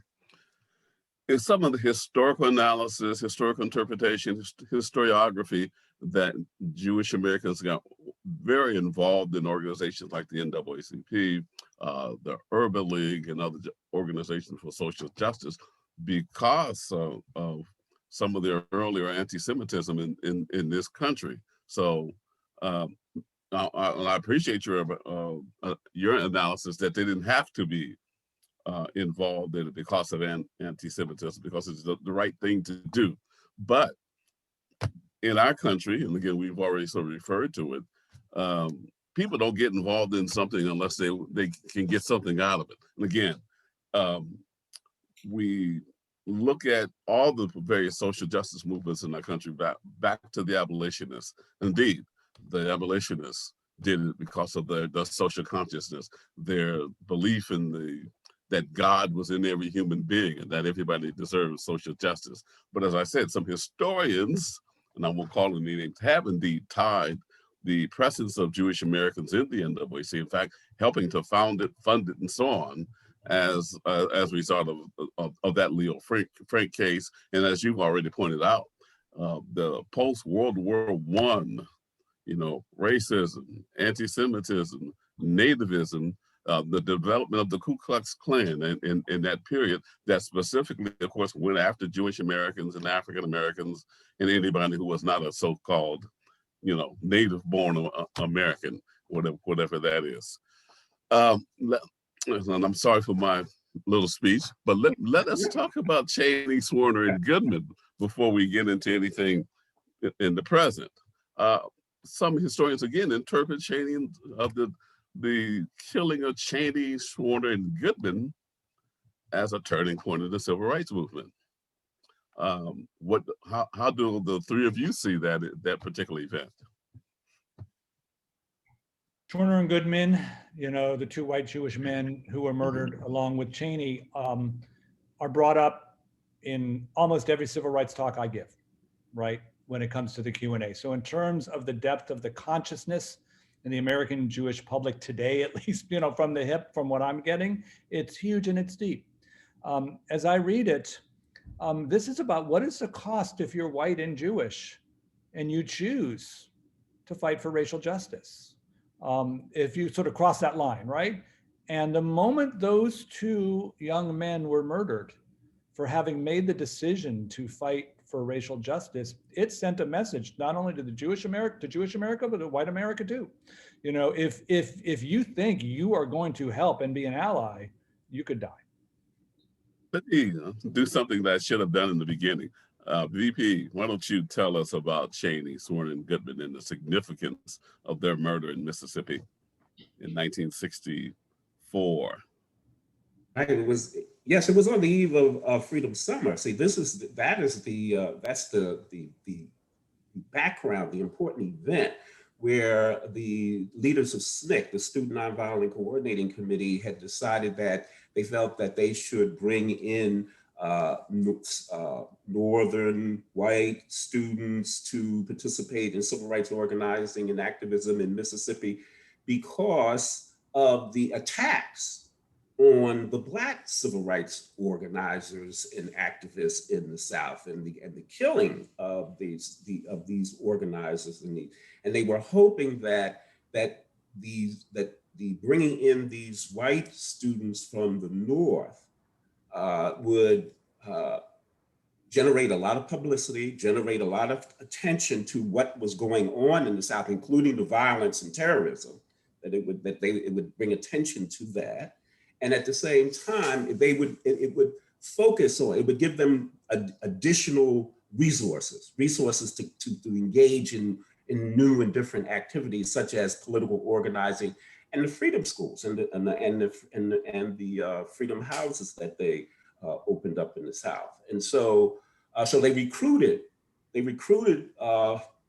Speaker 2: is some of the historical analysis, historical interpretation, historiography that Jewish Americans got very involved in organizations like the NAACP, the Urban League, and other organizations for social justice because of some of their earlier anti-Semitism in this country. So I appreciate your analysis that they didn't have to be involved in it because of anti-Semitism, because it's the right thing to do. But in our country, and again, we've already sort of referred to it, people don't get involved in something unless they can get something out of it. And again, we look at all the various social justice movements in our country back to the abolitionists. Indeed, the abolitionists did it because of their social consciousness, their belief in that God was in every human being and that everybody deserves social justice. But as I said, some historians, and I won't call any names, have indeed tied the presence of Jewish Americans in the NAACP, in fact, helping to fund it, and so on, as a result of that Leo Frank case. And as you've already pointed out, the post-World War I, racism, anti-Semitism, nativism, the development of the Ku Klux Klan in that period that specifically, of course, went after Jewish Americans and African Americans and anybody who was not a so-called, native-born American, whatever that is. And I'm sorry for my little speech, but let us talk about Cheney, Swarner, and Goodman before we get into anything in the present. Some historians, again, interpret Cheney of the killing of Cheney, Swarner, and Goodman as a turning point in the civil rights movement. How do the three of you see that particular event?
Speaker 5: Turner and Goodman, the two white Jewish men who were murdered along with Cheney, are brought up in almost every civil rights talk I give, right, when it comes to the Q&A. So in terms of the depth of the consciousness in the American Jewish public today, at least, from the hip, from what I'm getting, it's huge and it's deep. As I read it, this is about what is the cost if you're white and Jewish and you choose to fight for racial justice. If you sort of cross that line, right? And the moment those two young men were murdered for having made the decision to fight for racial justice, it sent a message not only to the Jewish America, but to white America too. If you think you are going to help and be an ally, you could die.
Speaker 2: Let me do something that I should have done in the beginning. VP, why don't you tell us about Cheney, Swarner, and Goodman and the significance of their murder in Mississippi in 1964?
Speaker 3: It was on the eve of Freedom Summer. See, that's the background, the important event where the leaders of SNCC, the Student Nonviolent Coordinating Committee, had decided that they felt that they should bring in Northern white students to participate in civil rights organizing and activism in Mississippi because of the attacks on the Black civil rights organizers and activists in the South, and the killing of these organizers, and they were hoping that the bringing in these white students from the North would generate a lot of publicity, generate a lot of attention to what was going on in the South, including the violence and terrorism, it would bring attention to that. And at the same time, it would focus on, it would give them additional resources to engage in new and different activities, such as political organizing and the freedom schools and the freedom houses that they opened up in the South. And so they recruited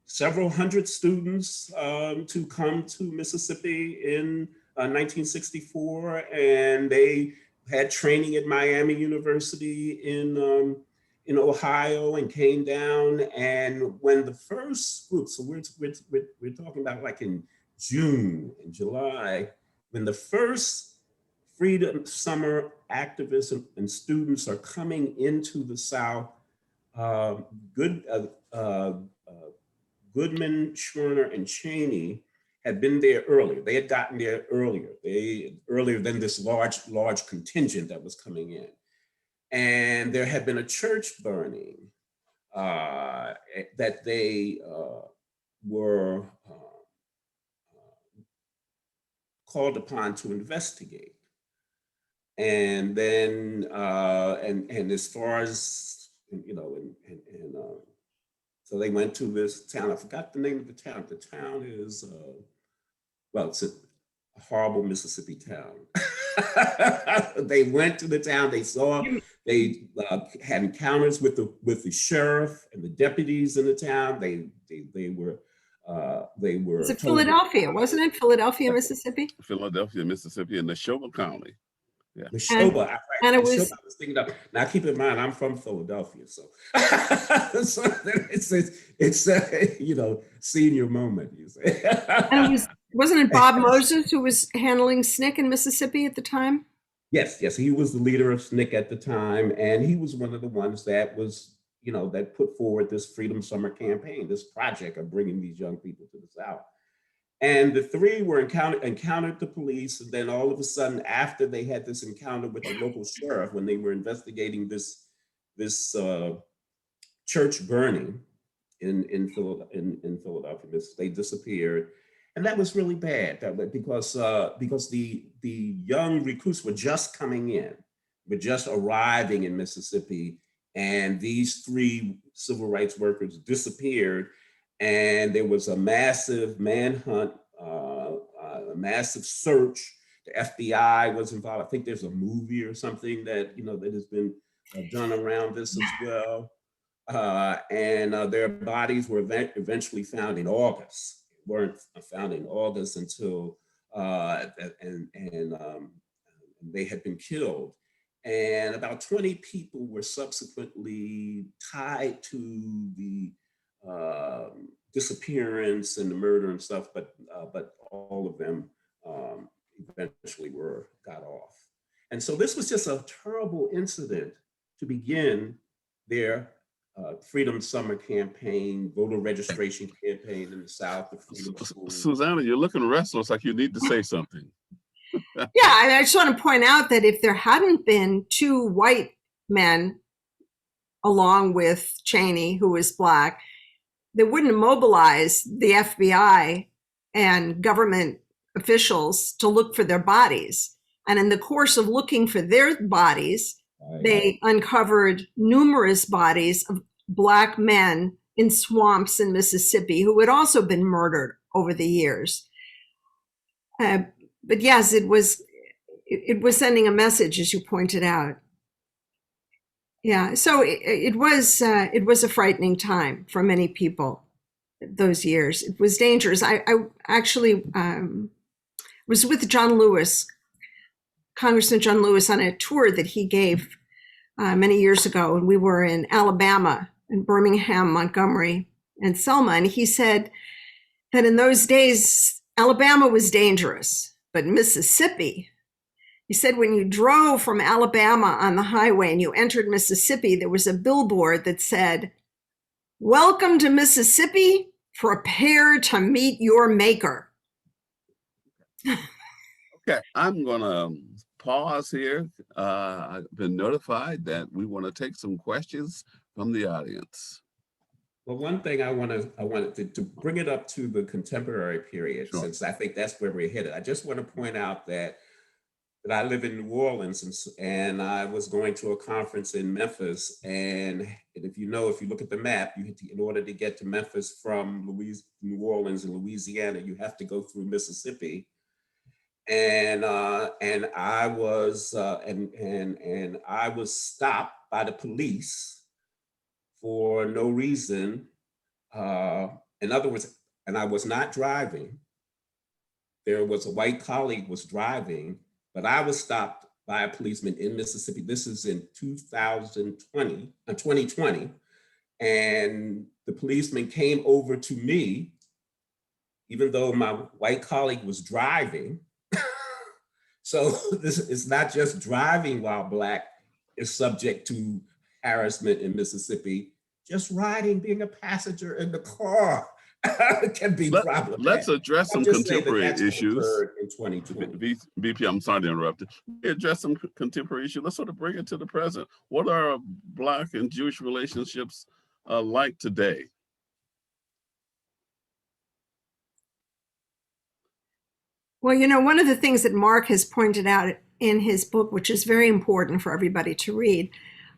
Speaker 3: several hundred students to come to Mississippi in 1964, and they had training at Miami University in Ohio, and came down. And when the first group, so we're talking about like in June and July, when the first Freedom Summer activists and students are coming into the South, Goodman, Schwerner, and Cheney had been there earlier. They had gotten there earlier. Earlier than this large contingent that was coming in. And there had been a church burning that they were called upon to investigate. And then, and as far as, you know, so they went to this town. I forgot the name of the town. The town is, well, it's a horrible Mississippi town. They went to the town. They saw. They had encounters with the sheriff and the deputies in the town. They were.
Speaker 4: Was it Philadelphia? Wasn't it Philadelphia, Mississippi?
Speaker 2: Philadelphia, Mississippi, in Neshoba County. Yeah.
Speaker 3: Neshoba.
Speaker 4: And it
Speaker 3: Neshoba,
Speaker 4: was.
Speaker 3: I was thinking of. Now keep in mind, I'm from Philadelphia, so, so it's you know, senior moment. You say.
Speaker 4: And it wasn't it Bob Moses who was handling SNCC in Mississippi at the time?
Speaker 3: Yes, he was the leader of SNCC at the time, and he was one of the ones that was, you know, that put forward this Freedom Summer campaign, this project of bringing these young people to the South. And the three were encountered the police, and then all of a sudden, after they had this encounter with the local sheriff, when they were investigating this church burning in Philadelphia, they disappeared. And that was really bad, because the young recruits were just coming in, were just arriving in Mississippi, and these three civil rights workers disappeared, and there was a massive manhunt, a massive search. The FBI was involved. I think there's a movie or something that, you know, that has been done around this as well. And their bodies were eventually found in August. Weren't found in August until they had been killed, and about 20 people were subsequently tied to the disappearance and the murder and stuff, but all of them eventually got off. And so this was just a terrible incident to begin their Freedom Summer campaign, voter registration campaign in the South.
Speaker 2: Susanna, you're looking restless, like you need to say something.
Speaker 4: Yeah, I just want to point out that if there hadn't been two white men along with Cheney, who was Black, they wouldn't have mobilized the FBI and government officials to look for their bodies. And in the course of looking for their bodies, they uncovered numerous bodies of Black men in swamps in Mississippi who had also been murdered over the years. But yes, it was sending a message, as you pointed out. Yeah, so it was a frightening time for many people. Those years, it was dangerous. I actually was with John Lewis, Congressman John Lewis, on a tour that he gave many years ago, and we were in Alabama, in Birmingham, Montgomery, and Selma, and he said that in those days, Alabama was dangerous, but Mississippi, he said when you drove from Alabama on the highway and you entered Mississippi, there was a billboard that said, "Welcome to Mississippi, prepare to meet your maker."
Speaker 2: Okay, I'm gonna pause here. I've been notified that we want to take some questions from the audience.
Speaker 3: Well, one thing I wanted to bring it up to the contemporary period,
Speaker 2: Sure.
Speaker 3: since I think that's where we're headed. I just want to point out that I live in New Orleans, and I was going to a conference in Memphis. And if you look at the map, in order to get to Memphis from New Orleans and Louisiana, you have to go through Mississippi. And I was I was stopped by the police for no reason. In other words, and I was not driving. There was a white colleague was driving, but I was stopped by a policeman in Mississippi. This is in 2020, and the policeman came over to me, even though my white colleague was driving. So this is not just driving while Black is subject to harassment in Mississippi. Just riding, being a passenger in the car can be problematic.
Speaker 2: Let's address some contemporary issues.
Speaker 3: In 2020.
Speaker 2: VP, I'm sorry to interrupt. Address some contemporary issues. Let's sort of bring it to the present. What are Black and Jewish relationships like today?
Speaker 4: Well, one of the things that Mark has pointed out in his book, which is very important for everybody to read,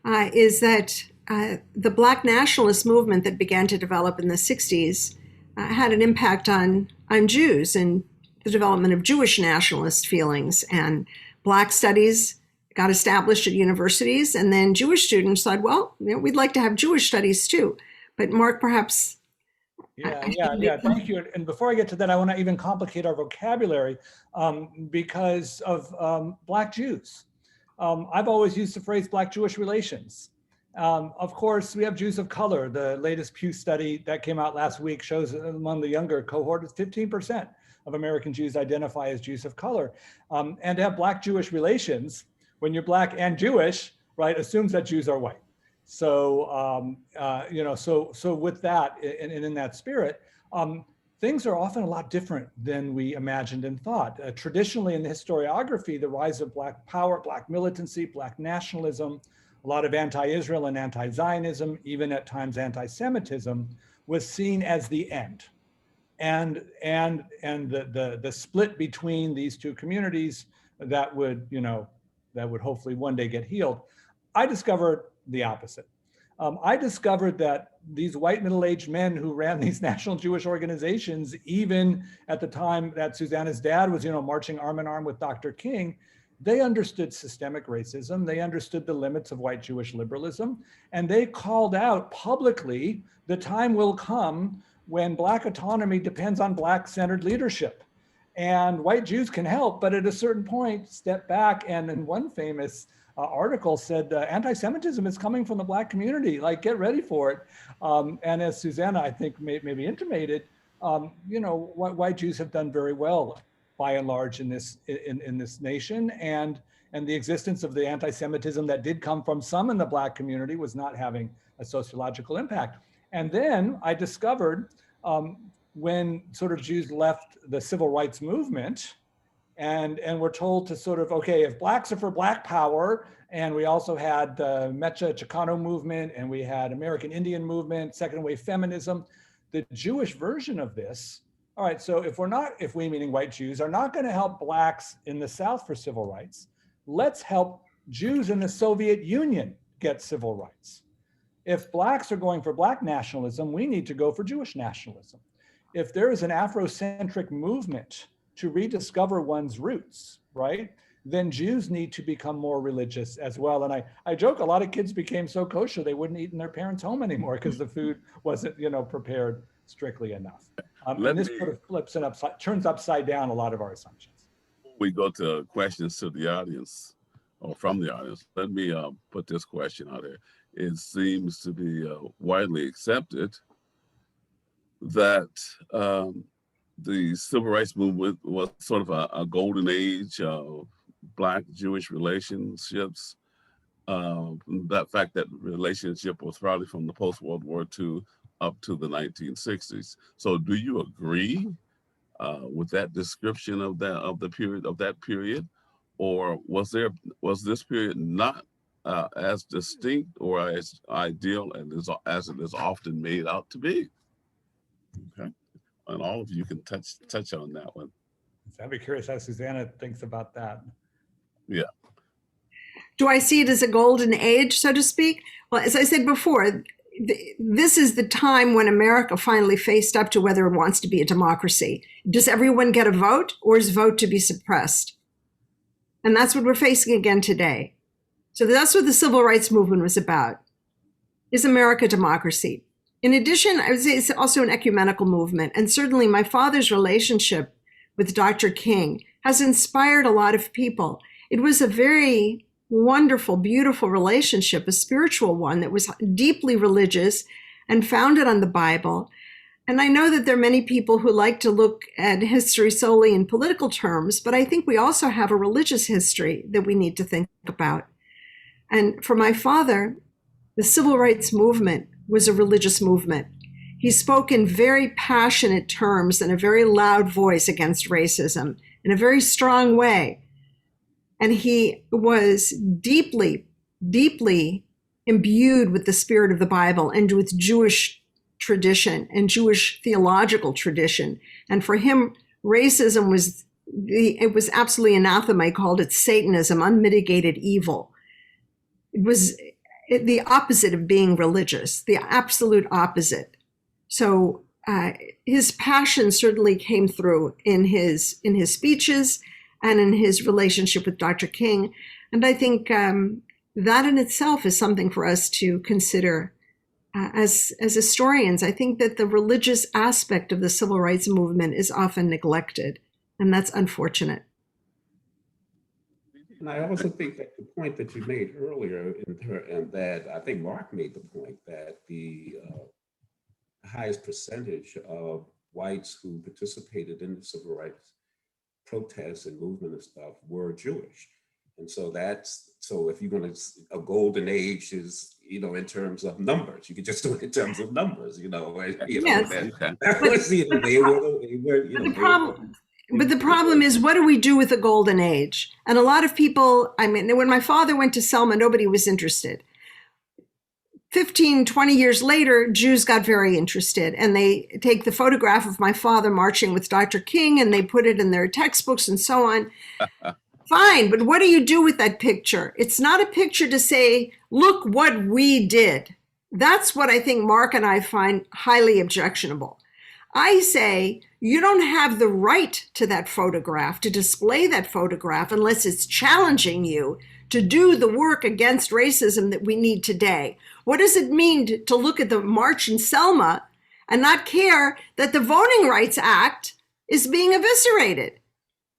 Speaker 4: is that the Black nationalist movement that began to develop in the 60s had an impact on Jews and the development of Jewish nationalist feelings. And Black studies got established at universities, and then Jewish students thought, well, we'd like to have Jewish studies too. But Mark, perhaps...
Speaker 5: Yeah. Thank you. And before I get to that, I want to even complicate our vocabulary because of Black Jews. I've always used the phrase Black-Jewish relations. Of course, we have Jews of color. The latest Pew study that came out last week shows among the younger cohort, it's 15% of American Jews identify as Jews of color. And to have Black-Jewish relations, when you're Black and Jewish, right, assumes that Jews are white. So, so with that, and in that spirit, things are often a lot different than we imagined and thought. Traditionally in the historiography, the rise of Black power, Black militancy, Black nationalism, a lot of anti-Israel and anti-Zionism, even at times anti-Semitism, was seen as the end. And the split between these two communities that would hopefully one day get healed. I discovered the opposite. I discovered that these white middle-aged men who ran these national Jewish organizations, even at the time that Susanna's dad was, marching arm in arm with Dr. King, they understood systemic racism. They understood the limits of white Jewish liberalism. And they called out publicly, the time will come when Black autonomy depends on Black-centered leadership. And white Jews can help, but at a certain point, step back. And in one famous article said, anti-Semitism is coming from the Black community, like get ready for it. And as Susanna, I think, maybe intimated, white Jews have done very well by and large in this nation, and the existence of the anti-Semitism that did come from some in the Black community was not having a sociological impact. And then I discovered when sort of Jews left the civil rights movement, and we're told to sort of, okay, if Blacks are for Black power, and we also had the Mecha Chicano movement, and we had American Indian movement, second wave feminism, the Jewish version of this. All right, so if we meaning white Jews are not going to help Blacks in the South for civil rights, let's help Jews in the Soviet Union get civil rights. If Blacks are going for Black nationalism, we need to go for Jewish nationalism. If there is an Afrocentric movement to rediscover one's roots, right, then Jews need to become more religious as well. And I joke, a lot of kids became so kosher they wouldn't eat in their parents' home anymore because the food wasn't, prepared strictly enough. And this sort of flips and turns upside down a lot of our assumptions.
Speaker 2: We go to questions to the audience or from the audience. Let me put this question out there. It seems to be widely accepted that the civil rights movement was sort of a golden age of Black Jewish relationships. That fact that relationship was probably from the post-World War II up to the 1960s. So do you agree with that description of that period, or was this period not as distinct or as ideal as it is often made out to be. Okay, and all of you can touch on that one.
Speaker 5: I'd be curious how Susanna thinks about that.
Speaker 2: Yeah.
Speaker 4: Do I see it as a golden age, so to speak? Well, as I said before, this is the time when America finally faced up to whether it wants to be a democracy. Does everyone get a vote, or is vote to be suppressed? And that's what we're facing again today. So that's what the civil rights movement was about. Is America a democracy? In addition, I would say it's also an ecumenical movement. And certainly my father's relationship with Dr. King has inspired a lot of people. It was a very wonderful, beautiful relationship, a spiritual one that was deeply religious and founded on the Bible. And I know that there are many people who like to look at history solely in political terms, but I think we also have a religious history that we need to think about. And for my father, the civil rights movement was a religious movement. He spoke in very passionate terms and a very loud voice against racism in a very strong way. And he was deeply, deeply imbued with the spirit of the Bible and with Jewish tradition and Jewish theological tradition. And for him, racism was absolutely anathema. He called it Satanism, unmitigated evil. It was the opposite of being religious, the absolute opposite. So his passion certainly came through in his speeches and in his relationship with Dr. King. And I think that in itself is something for us to consider as historians. I think that the religious aspect of the civil rights movement is often neglected, and that's unfortunate.
Speaker 3: And I also think that the point that you made earlier, and that I think Mark made the point that the highest percentage of whites who participated in the civil rights protests and movement and stuff were Jewish. And so so if you're going to, a golden age is, in terms of numbers, you could just do it in terms of numbers,
Speaker 4: Yes.
Speaker 3: That was, they were,
Speaker 4: But the problem is, what do we do with the golden age? And a lot of people, when my father went to Selma, nobody was interested. 15, 20 years later, Jews got very interested, and they take the photograph of my father marching with Dr. King and they put it in their textbooks and so on. Fine, but what do you do with that picture? It's not a picture to say, look what we did. That's what I think Mark and I find highly objectionable. I say, you don't have the right to that photograph, to display that photograph, unless it's challenging you to do the work against racism that we need today. What does it mean to look at the march in Selma and not care that the Voting Rights Act is being eviscerated?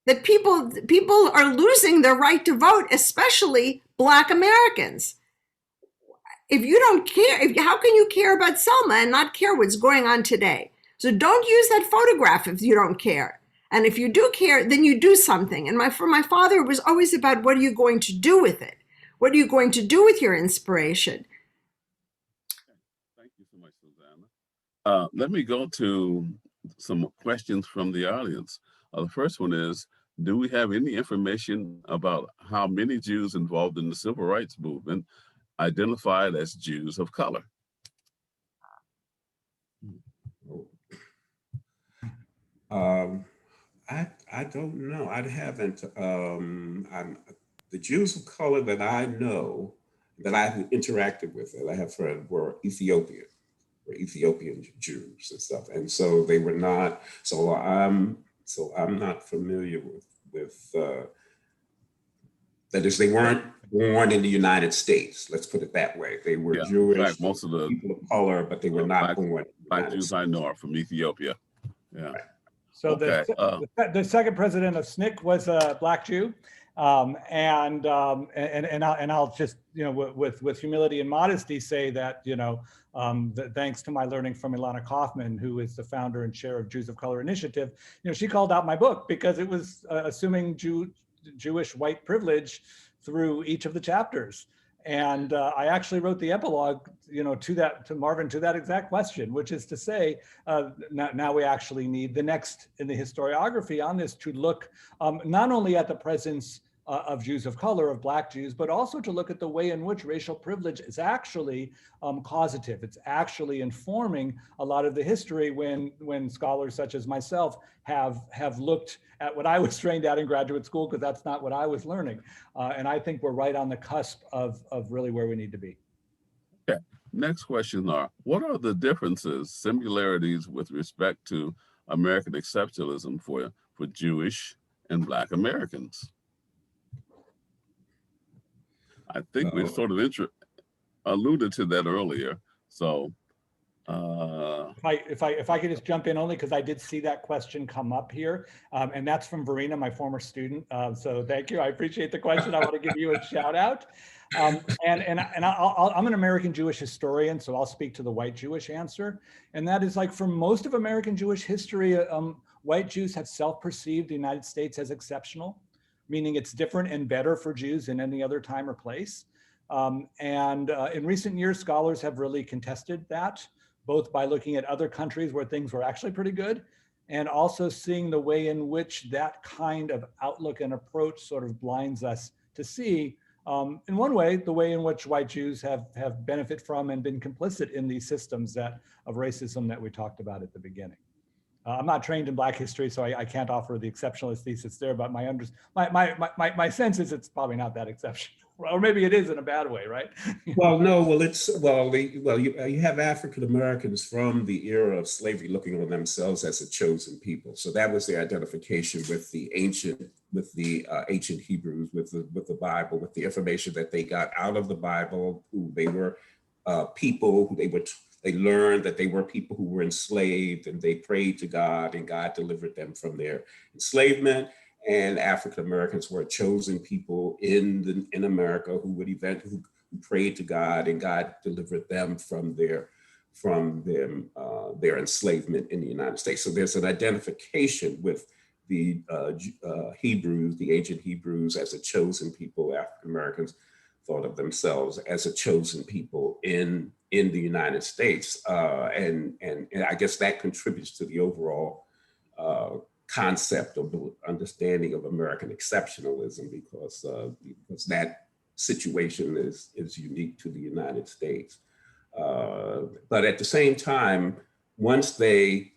Speaker 4: That people are losing their right to vote, especially Black Americans. If you don't care, how can you care about Selma and not care what's going on today? So don't use that photograph if you don't care. And if you do care, then you do something. And for my father, it was always about, what are you going to do with it? What are you going to do with your inspiration?
Speaker 2: Thank you so much, Susanna. Let me go to some questions from the audience. The first one is, do we have any information about how many Jews involved in the civil rights movement identified as Jews of color?
Speaker 3: I don't know. I haven't. The Jews of color that I know, that I've interacted with, that I have friends, were Ethiopian Jews and stuff, and so they were not. So I'm not familiar with that is, they weren't born in the United States. Let's put it that way. They were Jewish,
Speaker 2: fact, most of the
Speaker 3: people of color, but they were not born.
Speaker 2: Black Jews I know are from Ethiopia. Yeah.
Speaker 3: Right.
Speaker 5: So
Speaker 2: Okay,
Speaker 5: the second president of SNCC was a Black Jew, and I'll just, with humility and modesty say that, that thanks to my learning from Ilana Kaufman, who is the founder and chair of Jews of Color Initiative, she called out my book because it was assuming Jewish white privilege through each of the chapters. And I actually wrote the epilogue, to Marvin, to that exact question, which is to say, now we actually need the next in the historiography on this to look not only at the presence of Jews of color, of Black Jews, but also to look at the way in which racial privilege is actually causative. It's actually informing a lot of the history when scholars such as myself have looked at what I was trained at in graduate school, because that's not what I was learning. And I think we're right on the cusp of really where we need to be.
Speaker 2: Okay. Next question are, what are the differences, similarities with respect to American exceptionalism for Jewish and Black Americans? I think we sort of alluded to that earlier. So,
Speaker 5: if I could just jump in, only because I did see that question come up here, and that's from Verena, my former student. So thank you. I appreciate the question. I want to give you a shout out. I'm an American Jewish historian, so I'll speak to the white Jewish answer. And that is, like, for most of American Jewish history, white Jews have self-perceived the United States as exceptional, meaning it's different and better for Jews in any other time or place. In recent years, scholars have really contested that, both by looking at other countries where things were actually pretty good, and also seeing the way in which that kind of outlook and approach sort of blinds us to see, in one way, the way in which white Jews have benefit from and been complicit in these systems of racism that we talked about at the beginning. I'm not trained in Black history, so I can't offer the exceptionalist thesis there, but my sense is it's probably not that exceptional. Or maybe it is in a bad way, right?
Speaker 3: Well, no, you have African Americans from the era of slavery looking on themselves as a chosen people. So that was their identification with the ancient Hebrews, with the Bible, with the information that they got out of the Bible, who they were people, who they learned that they were people who were enslaved, and they prayed to God, and God delivered them from their enslavement. And African Americans were a chosen people in America who prayed to God, and God delivered them from their enslavement in the United States. So there's an identification with the Hebrews, the ancient Hebrews, as a chosen people. African Americans thought of themselves as a chosen people in the United States, and I guess that contributes to the overall concept of the understanding of American exceptionalism, because that situation is unique to the United States. But at the same time, once they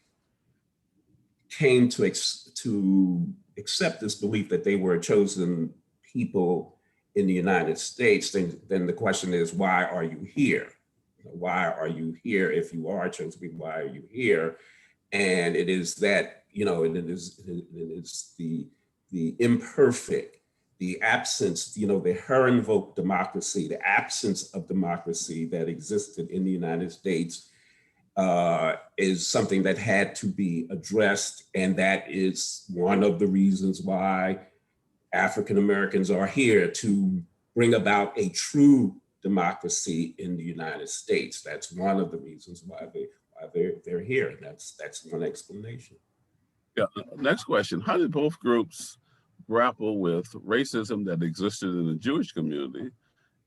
Speaker 3: came to accept this belief that they were a chosen people in the United States, then the question is, why are you here? Why are you here? If you are a chosen people, why are you here? And it is that, it is the imperfect, the absence, the Herrenvolk democracy, the absence of democracy that existed in the United States is something that had to be addressed. And that is one of the reasons why African Americans are here, to bring about a true democracy in the United States. That's one of the reasons why they're here. And that's one explanation.
Speaker 2: Yeah. Next question. How did both groups grapple with racism that existed in the Jewish community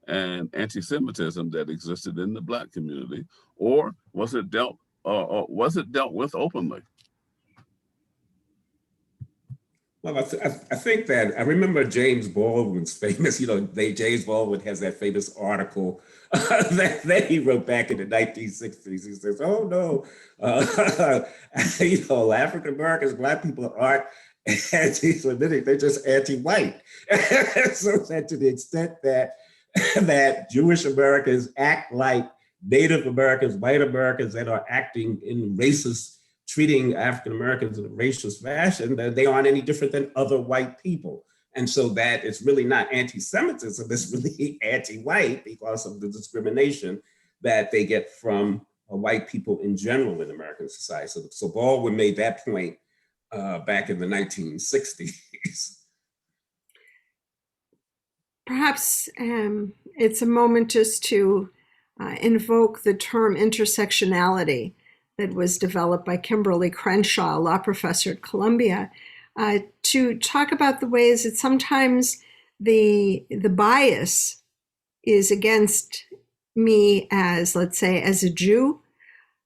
Speaker 2: and anti-Semitism that existed in the Black community? Or was it dealt with openly?
Speaker 3: Well, I think that I remember James Baldwin's famous, James Baldwin has that famous article that he wrote back in the 1960s. He says, oh no, African Americans, Black people aren't anti-Semitic, they're just anti-white. So that to the extent that Jewish Americans act like Native Americans, white Americans that are acting in racist, treating African Americans in a racist fashion, that they aren't any different than other white people. And so that it's really not anti-Semitism, it's really anti-white because of the discrimination that they get from white people in general in American society. So Baldwin made that point back in the 1960s.
Speaker 4: Perhaps it's a moment just to invoke the term intersectionality that was developed by Kimberly Crenshaw, a law professor at Columbia, to talk about the ways that sometimes the bias is against me as, let's say, as a Jew,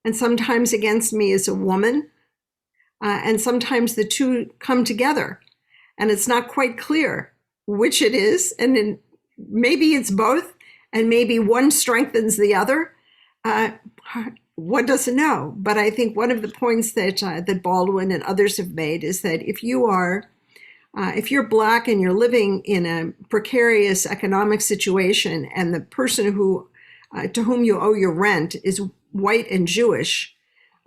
Speaker 4: and sometimes against me as a woman, and sometimes the two come together, and it's not quite clear which it is, and then maybe it's both, and maybe one strengthens the other. One doesn't know. But I think one of the points that Baldwin and others have made is that if you're Black and you're living in a precarious economic situation, and the person to whom you owe your rent is white and Jewish,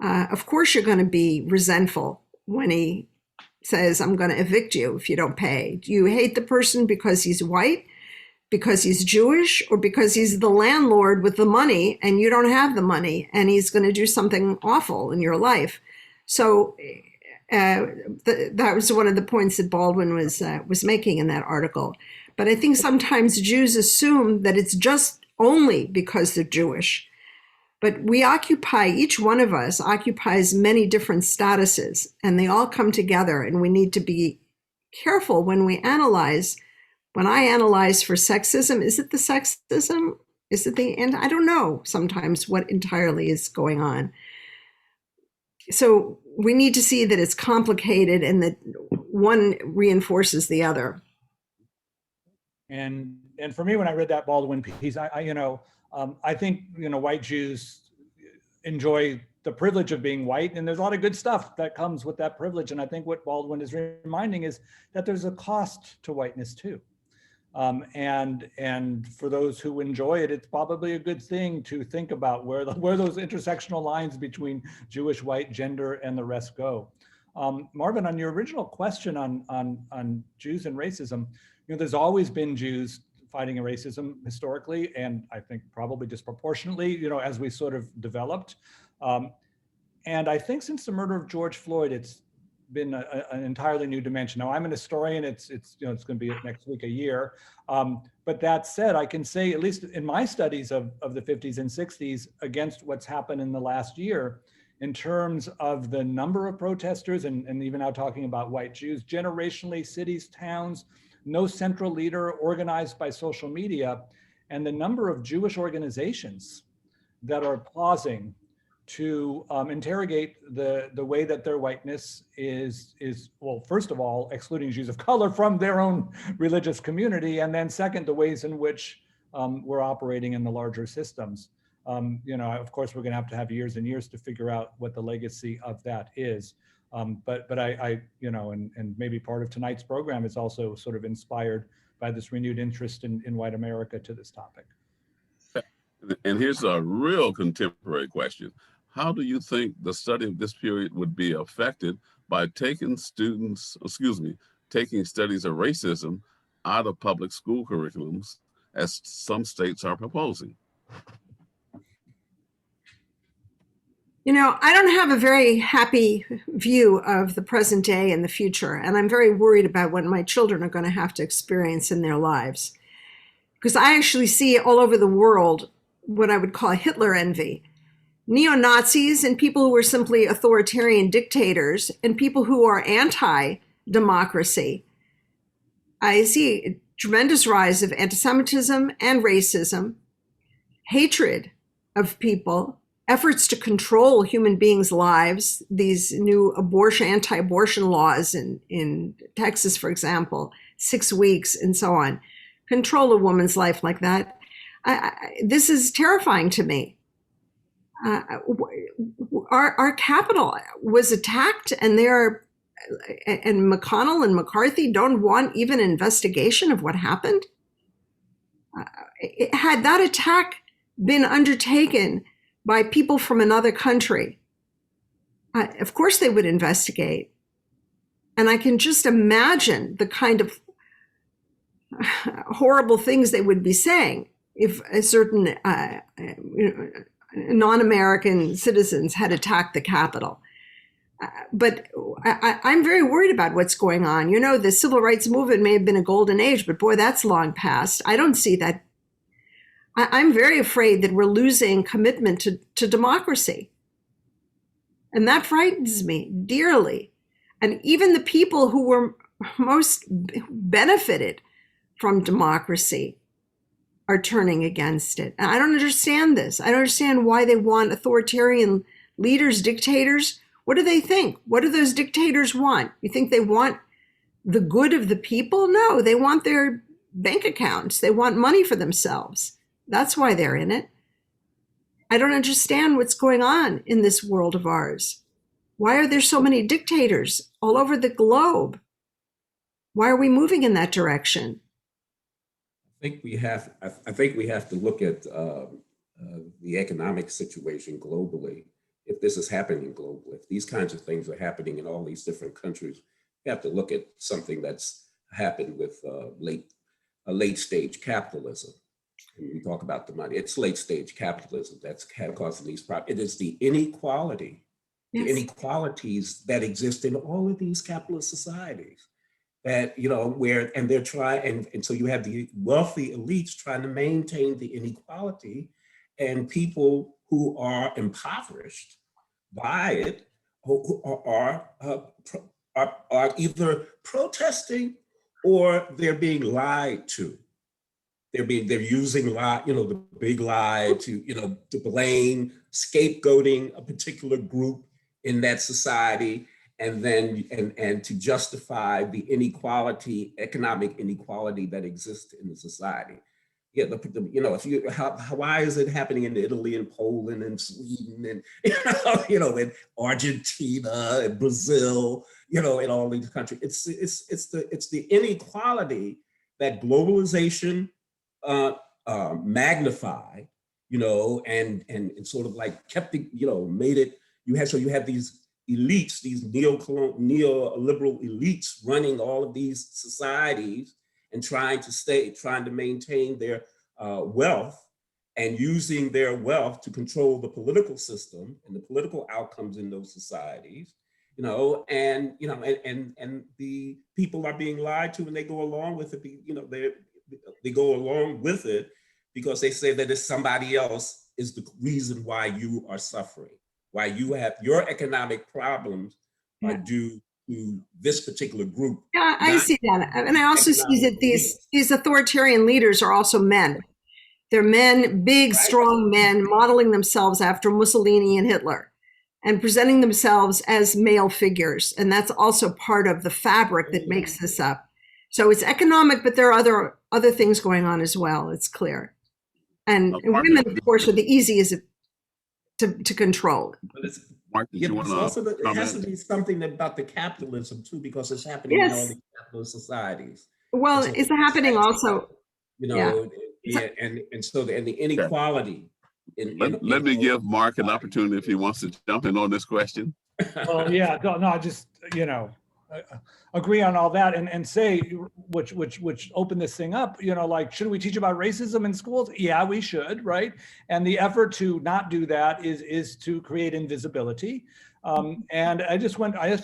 Speaker 4: of course you're going to be resentful when he says, I'm going to evict you if you don't pay. Do you hate the person because he's white, because he's Jewish, or because he's the landlord with the money and you don't have the money and he's going to do something awful in your life? So that was one of the points that Baldwin was making in that article. But I think sometimes Jews assume that it's just only because they're Jewish. But each one of us occupies many different statuses, and they all come together, and we need to be careful when we analyze. When I analyze for sexism, is it the sexism? Is it the end? I don't know sometimes what entirely is going on. So we need to see that it's complicated and that one reinforces the other.
Speaker 5: And for me, when I read that Baldwin piece, I think, white Jews enjoy the privilege of being white, and there's a lot of good stuff that comes with that privilege. And I think what Baldwin is reminding is that there's a cost to whiteness too. And for those who enjoy it, it's probably a good thing to think about where those intersectional lines between Jewish, white, gender, and the rest go. Marvin, on your original question on Jews and racism, there's always been Jews fighting racism historically, and I think probably disproportionately, as we sort of developed. And I think since the murder of George Floyd, it's been an entirely new dimension. Now, I'm an historian. It's going to be next week a year. But that said, I can say, at least in my studies of the 50s and 60s, against what's happened in the last year, in terms of the number of protesters, and even now talking about white Jews, generationally, cities, towns, no central leader, organized by social media, and the number of Jewish organizations that are pausing to interrogate the way that their whiteness is, well, first of all, excluding Jews of color from their own religious community, and then second, the ways in which we're operating in the larger systems. Of course, we're going to have years and years to figure out what the legacy of that is. But I and maybe part of tonight's program is also sort of inspired by this renewed interest in white America to this topic.
Speaker 2: And here's a real contemporary question. How do you think the study of this period would be affected by taking studies of racism out of public school curriculums, as some states are proposing?
Speaker 4: I don't have a very happy view of the present day and the future, and I'm very worried about what my children are going to have to experience in their lives. Because I actually see all over the world what I would call Hitler envy. Neo-Nazis and people who are simply authoritarian dictators and people who are anti-democracy. I see a tremendous rise of anti-Semitism and racism, hatred of people, efforts to control human beings' lives, these new anti-abortion laws in Texas, for example, 6 weeks and so on, control a woman's life like that. This is terrifying to me. Our capital was attacked, and McConnell and McCarthy don't want even an investigation of what happened. Had that attack been undertaken by people from another country, of course they would investigate. And I can just imagine the kind of horrible things they would be saying if a certain non-American citizens had attacked the Capitol. But I'm very worried about what's going on. The civil rights movement may have been a golden age, but boy, that's long past. I don't see that. I'm very afraid that we're losing commitment to democracy. And that frightens me dearly. And even the people who were most benefited from democracy are turning against it. And I don't understand this. I don't understand why they want authoritarian leaders, dictators. What do they think? What do those dictators want? You think they want the good of the people? No, they want their bank accounts. They want money for themselves. That's why they're in it. I don't understand what's going on in this world of ours. Why are there so many dictators all over the globe? Why are we moving in that direction?
Speaker 3: I think we have to look at the economic situation globally. If this is happening globally, if these kinds of things are happening in all these different countries, we have to look at something that's happened with late stage capitalism. And we talk about the money. It's late stage capitalism that's causing these problems. It is the inequality,
Speaker 4: Yes.
Speaker 3: the inequalities that exist in all of these capitalist societies. That, where, and they're trying, and so you have the wealthy elites trying to maintain the inequality, and people who are impoverished by it who are either protesting or they're being lied to. They're using lie, the big lie to blame, scapegoating a particular group in that society, and then and to justify the inequality, economic inequality that exists in the society. Yeah, why is it happening in Italy and Poland and Sweden and in Argentina and Brazil, in all these countries? It's the inequality that globalization magnified, and sort of like kept it, made it. You have these elites, these neoliberal elites running all of these societies and trying to maintain their wealth and using their wealth to control the political system and the political outcomes in those societies, and the people are being lied to and they go along with it, they go along with it because they say that it's somebody else is the reason why you are suffering, why you have your economic problems are due to this particular group.
Speaker 4: Yeah, I see that. And I also see that these authoritarian leaders are also men. They're men, big, strong men, modeling themselves after Mussolini and Hitler and presenting themselves as male figures. And that's also part of the fabric that makes this up. So it's economic, but there are other things going on as well. It's clear. And women, of course, are the easiest to control.
Speaker 2: Mark, did you want to
Speaker 3: it has to be something about the capitalism too, because it's happening in all these capitalist societies.
Speaker 4: Well, it's happening also.
Speaker 3: And so the inequality.
Speaker 2: Let me give Mark an opportunity if he wants to jump in on this question.
Speaker 5: Well, yeah, no, I just, agree on all that and say, which open this thing up, like, should we teach about racism in schools? Yeah, we should, right? And the effort to not do that is to create invisibility. And I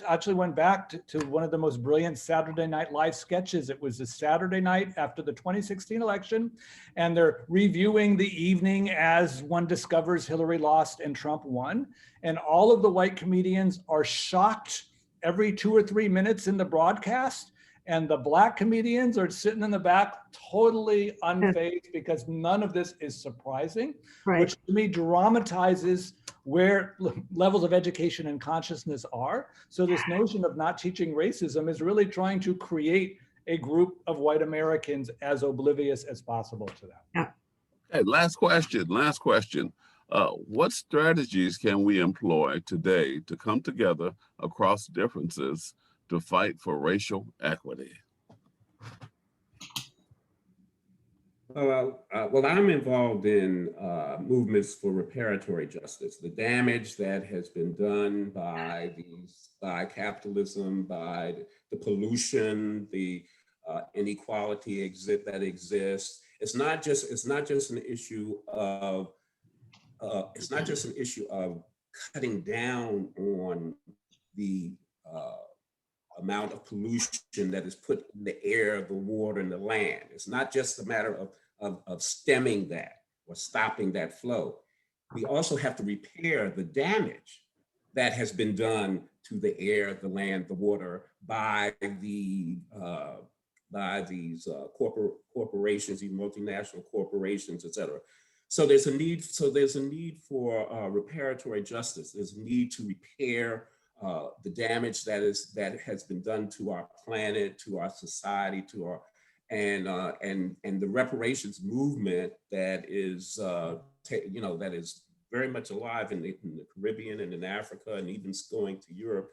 Speaker 5: actually went back to one of the most brilliant Saturday Night Live sketches. It was a Saturday night after the 2016 election, and they're reviewing the evening as one discovers Hillary lost and Trump won. And all of the white comedians are shocked every 2 or 3 minutes in the broadcast. And the black comedians are sitting in the back totally unfazed because none of this is surprising, which to me dramatizes where levels of education and consciousness are. So this notion of not teaching racism is really trying to create a group of white Americans as oblivious as possible to that.
Speaker 4: Yeah.
Speaker 2: Okay, last question. What strategies can we employ today to come together across differences to fight for racial equity?
Speaker 3: Well, I'm involved in movements for reparatory justice. The damage that has been done by capitalism, by the pollution, the inequality that exists. It's not just an issue of cutting down on the amount of pollution that is put in the air, the water, and the land. It's not just a matter of stemming that or stopping that flow. We also have to repair the damage that has been done to the air, the land, the water by these corporations, these multinational corporations, et cetera. So there's a need for reparatory justice. There's a need to repair the damage that has been done to our planet, to our society, to our and the reparations movement that is that is very much alive in the Caribbean and in Africa, and even going to Europe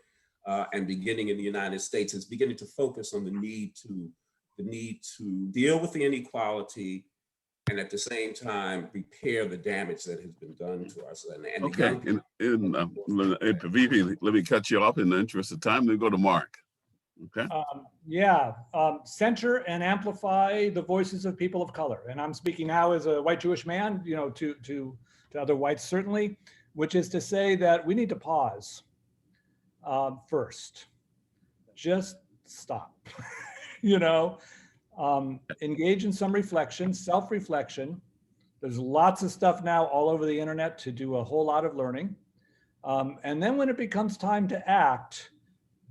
Speaker 3: and beginning in the United States, is beginning to focus on the need to deal with the inequality and at the same time repair the damage that has been done to us. And
Speaker 2: Okay, VP, let me cut you off in the interest of time. Then go to Mark. Okay.
Speaker 5: Center and amplify the voices of people of color. And I'm speaking now as a white Jewish man, to other whites certainly, which is to say that we need to pause first. Just stop, engage in some reflection, self-reflection. There's lots of stuff now all over the internet to do a whole lot of learning. And then when it becomes time to act,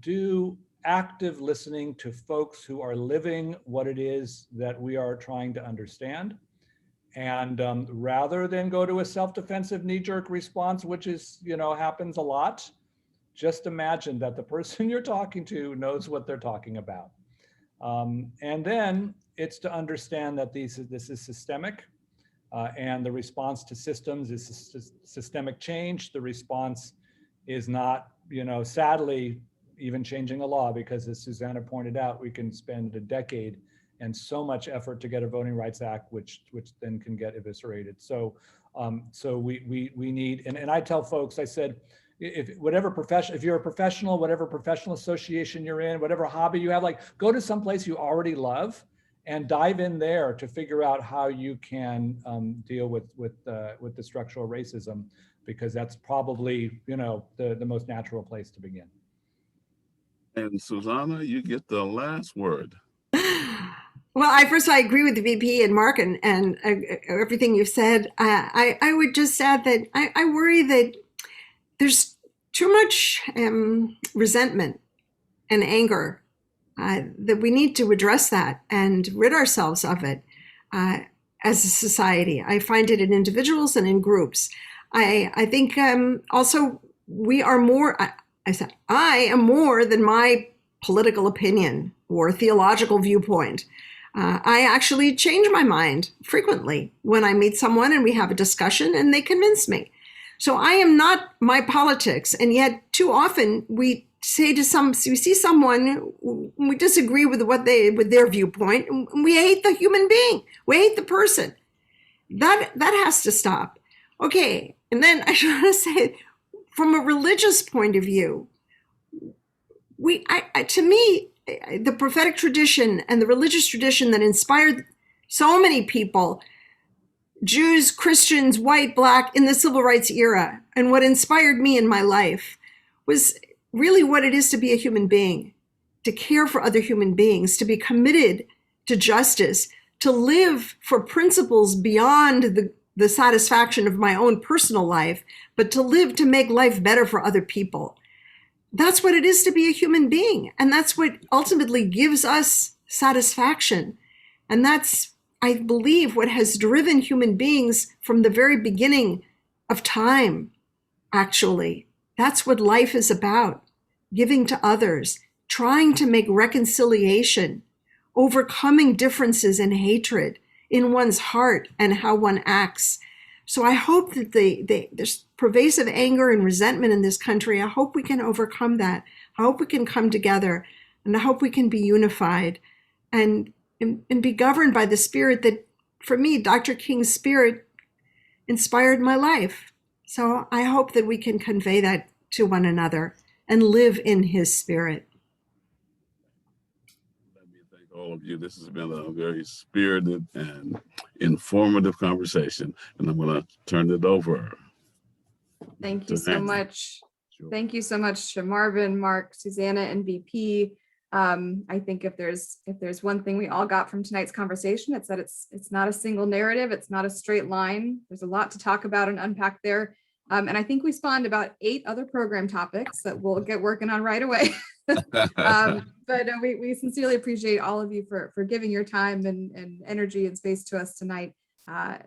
Speaker 5: do active listening to folks who are living what it is that we are trying to understand. And rather than go to a self-defensive knee-jerk response, which is, happens a lot, just imagine that the person you're talking to knows what they're talking about. And then it's to understand that this is systemic, and the response to systems is systemic change. The response is not, sadly, even changing a law, because as Susanna pointed out, we can spend a decade and so much effort to get a Voting Rights Act, which then can get eviscerated. So we need, and I tell folks, I said, if you're a professional, whatever professional association you're in, whatever hobby you have, go to some place you already love and dive in there to figure out how you can deal with the structural racism, because that's probably, the most natural place to begin.
Speaker 4: And
Speaker 2: Susanna, you get the last word.
Speaker 4: Well, I agree with the VP and Mark and everything you've said. I would just add that I worry that there's too much resentment and anger, that we need to address that and rid ourselves of it as a society. I find it in individuals and in groups. I think also we are more, I am more than my political opinion or theological viewpoint. I actually change my mind frequently when I meet someone and we have a discussion and they convince me. So I am not my politics, and yet too often we say we see someone, we disagree with with their viewpoint, and we hate the human being, we hate the person. That has to stop. Okay, and then I should want to say, from a religious point of view, to me, the prophetic tradition and the religious tradition that inspired so many people, Jews, Christians, white, black, in the civil rights era, and what inspired me in my life was really what it is to be a human being, to care for other human beings, to be committed to justice, to live for principles beyond the satisfaction of my own personal life, but to live to make life better for other people. That's what it is to be a human being. And that's what ultimately gives us satisfaction. And that's, I believe, what has driven human beings from the very beginning of time, actually. That's what life is about, giving to others, trying to make reconciliation, overcoming differences and hatred in one's heart and how one acts. So I hope that there's pervasive anger and resentment in this country. I hope we can overcome that. I hope we can come together, and I hope we can be unified and be governed by the spirit that, for me, Dr. King's spirit inspired my life. So I hope that we can convey that to one another and live in his spirit.
Speaker 2: Let me thank all of you. This has been a very spirited and informative conversation, and I'm going to turn it over.
Speaker 6: Thank you so much.
Speaker 2: Sure.
Speaker 6: Thank you so much to Marvin, Mark, Susanna, and VP. I think if there's one thing we all got from tonight's conversation, it's that it's not a single narrative. It's not a straight line. There's a lot to talk about and unpack there. And I think we spawned about 8 other program topics that we'll get working on right away. But we sincerely appreciate all of you for giving your time and energy and space to us tonight.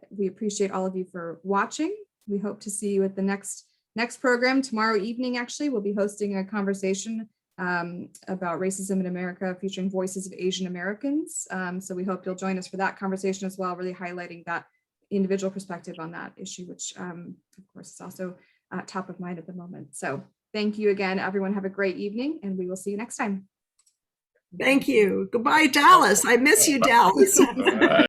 Speaker 6: We appreciate all of you for watching. We hope to see you at the next next program tomorrow evening, actually, we'll be hosting a conversation about racism in America, featuring voices of Asian Americans. So we hope you'll join us for that conversation as well, really highlighting that individual perspective on that issue, which of course is also top of mind at the moment. So thank you again, everyone. Have a great evening, and we will see you next time.
Speaker 4: Thank you. Goodbye, Dallas. I miss you, Dallas.
Speaker 2: All right.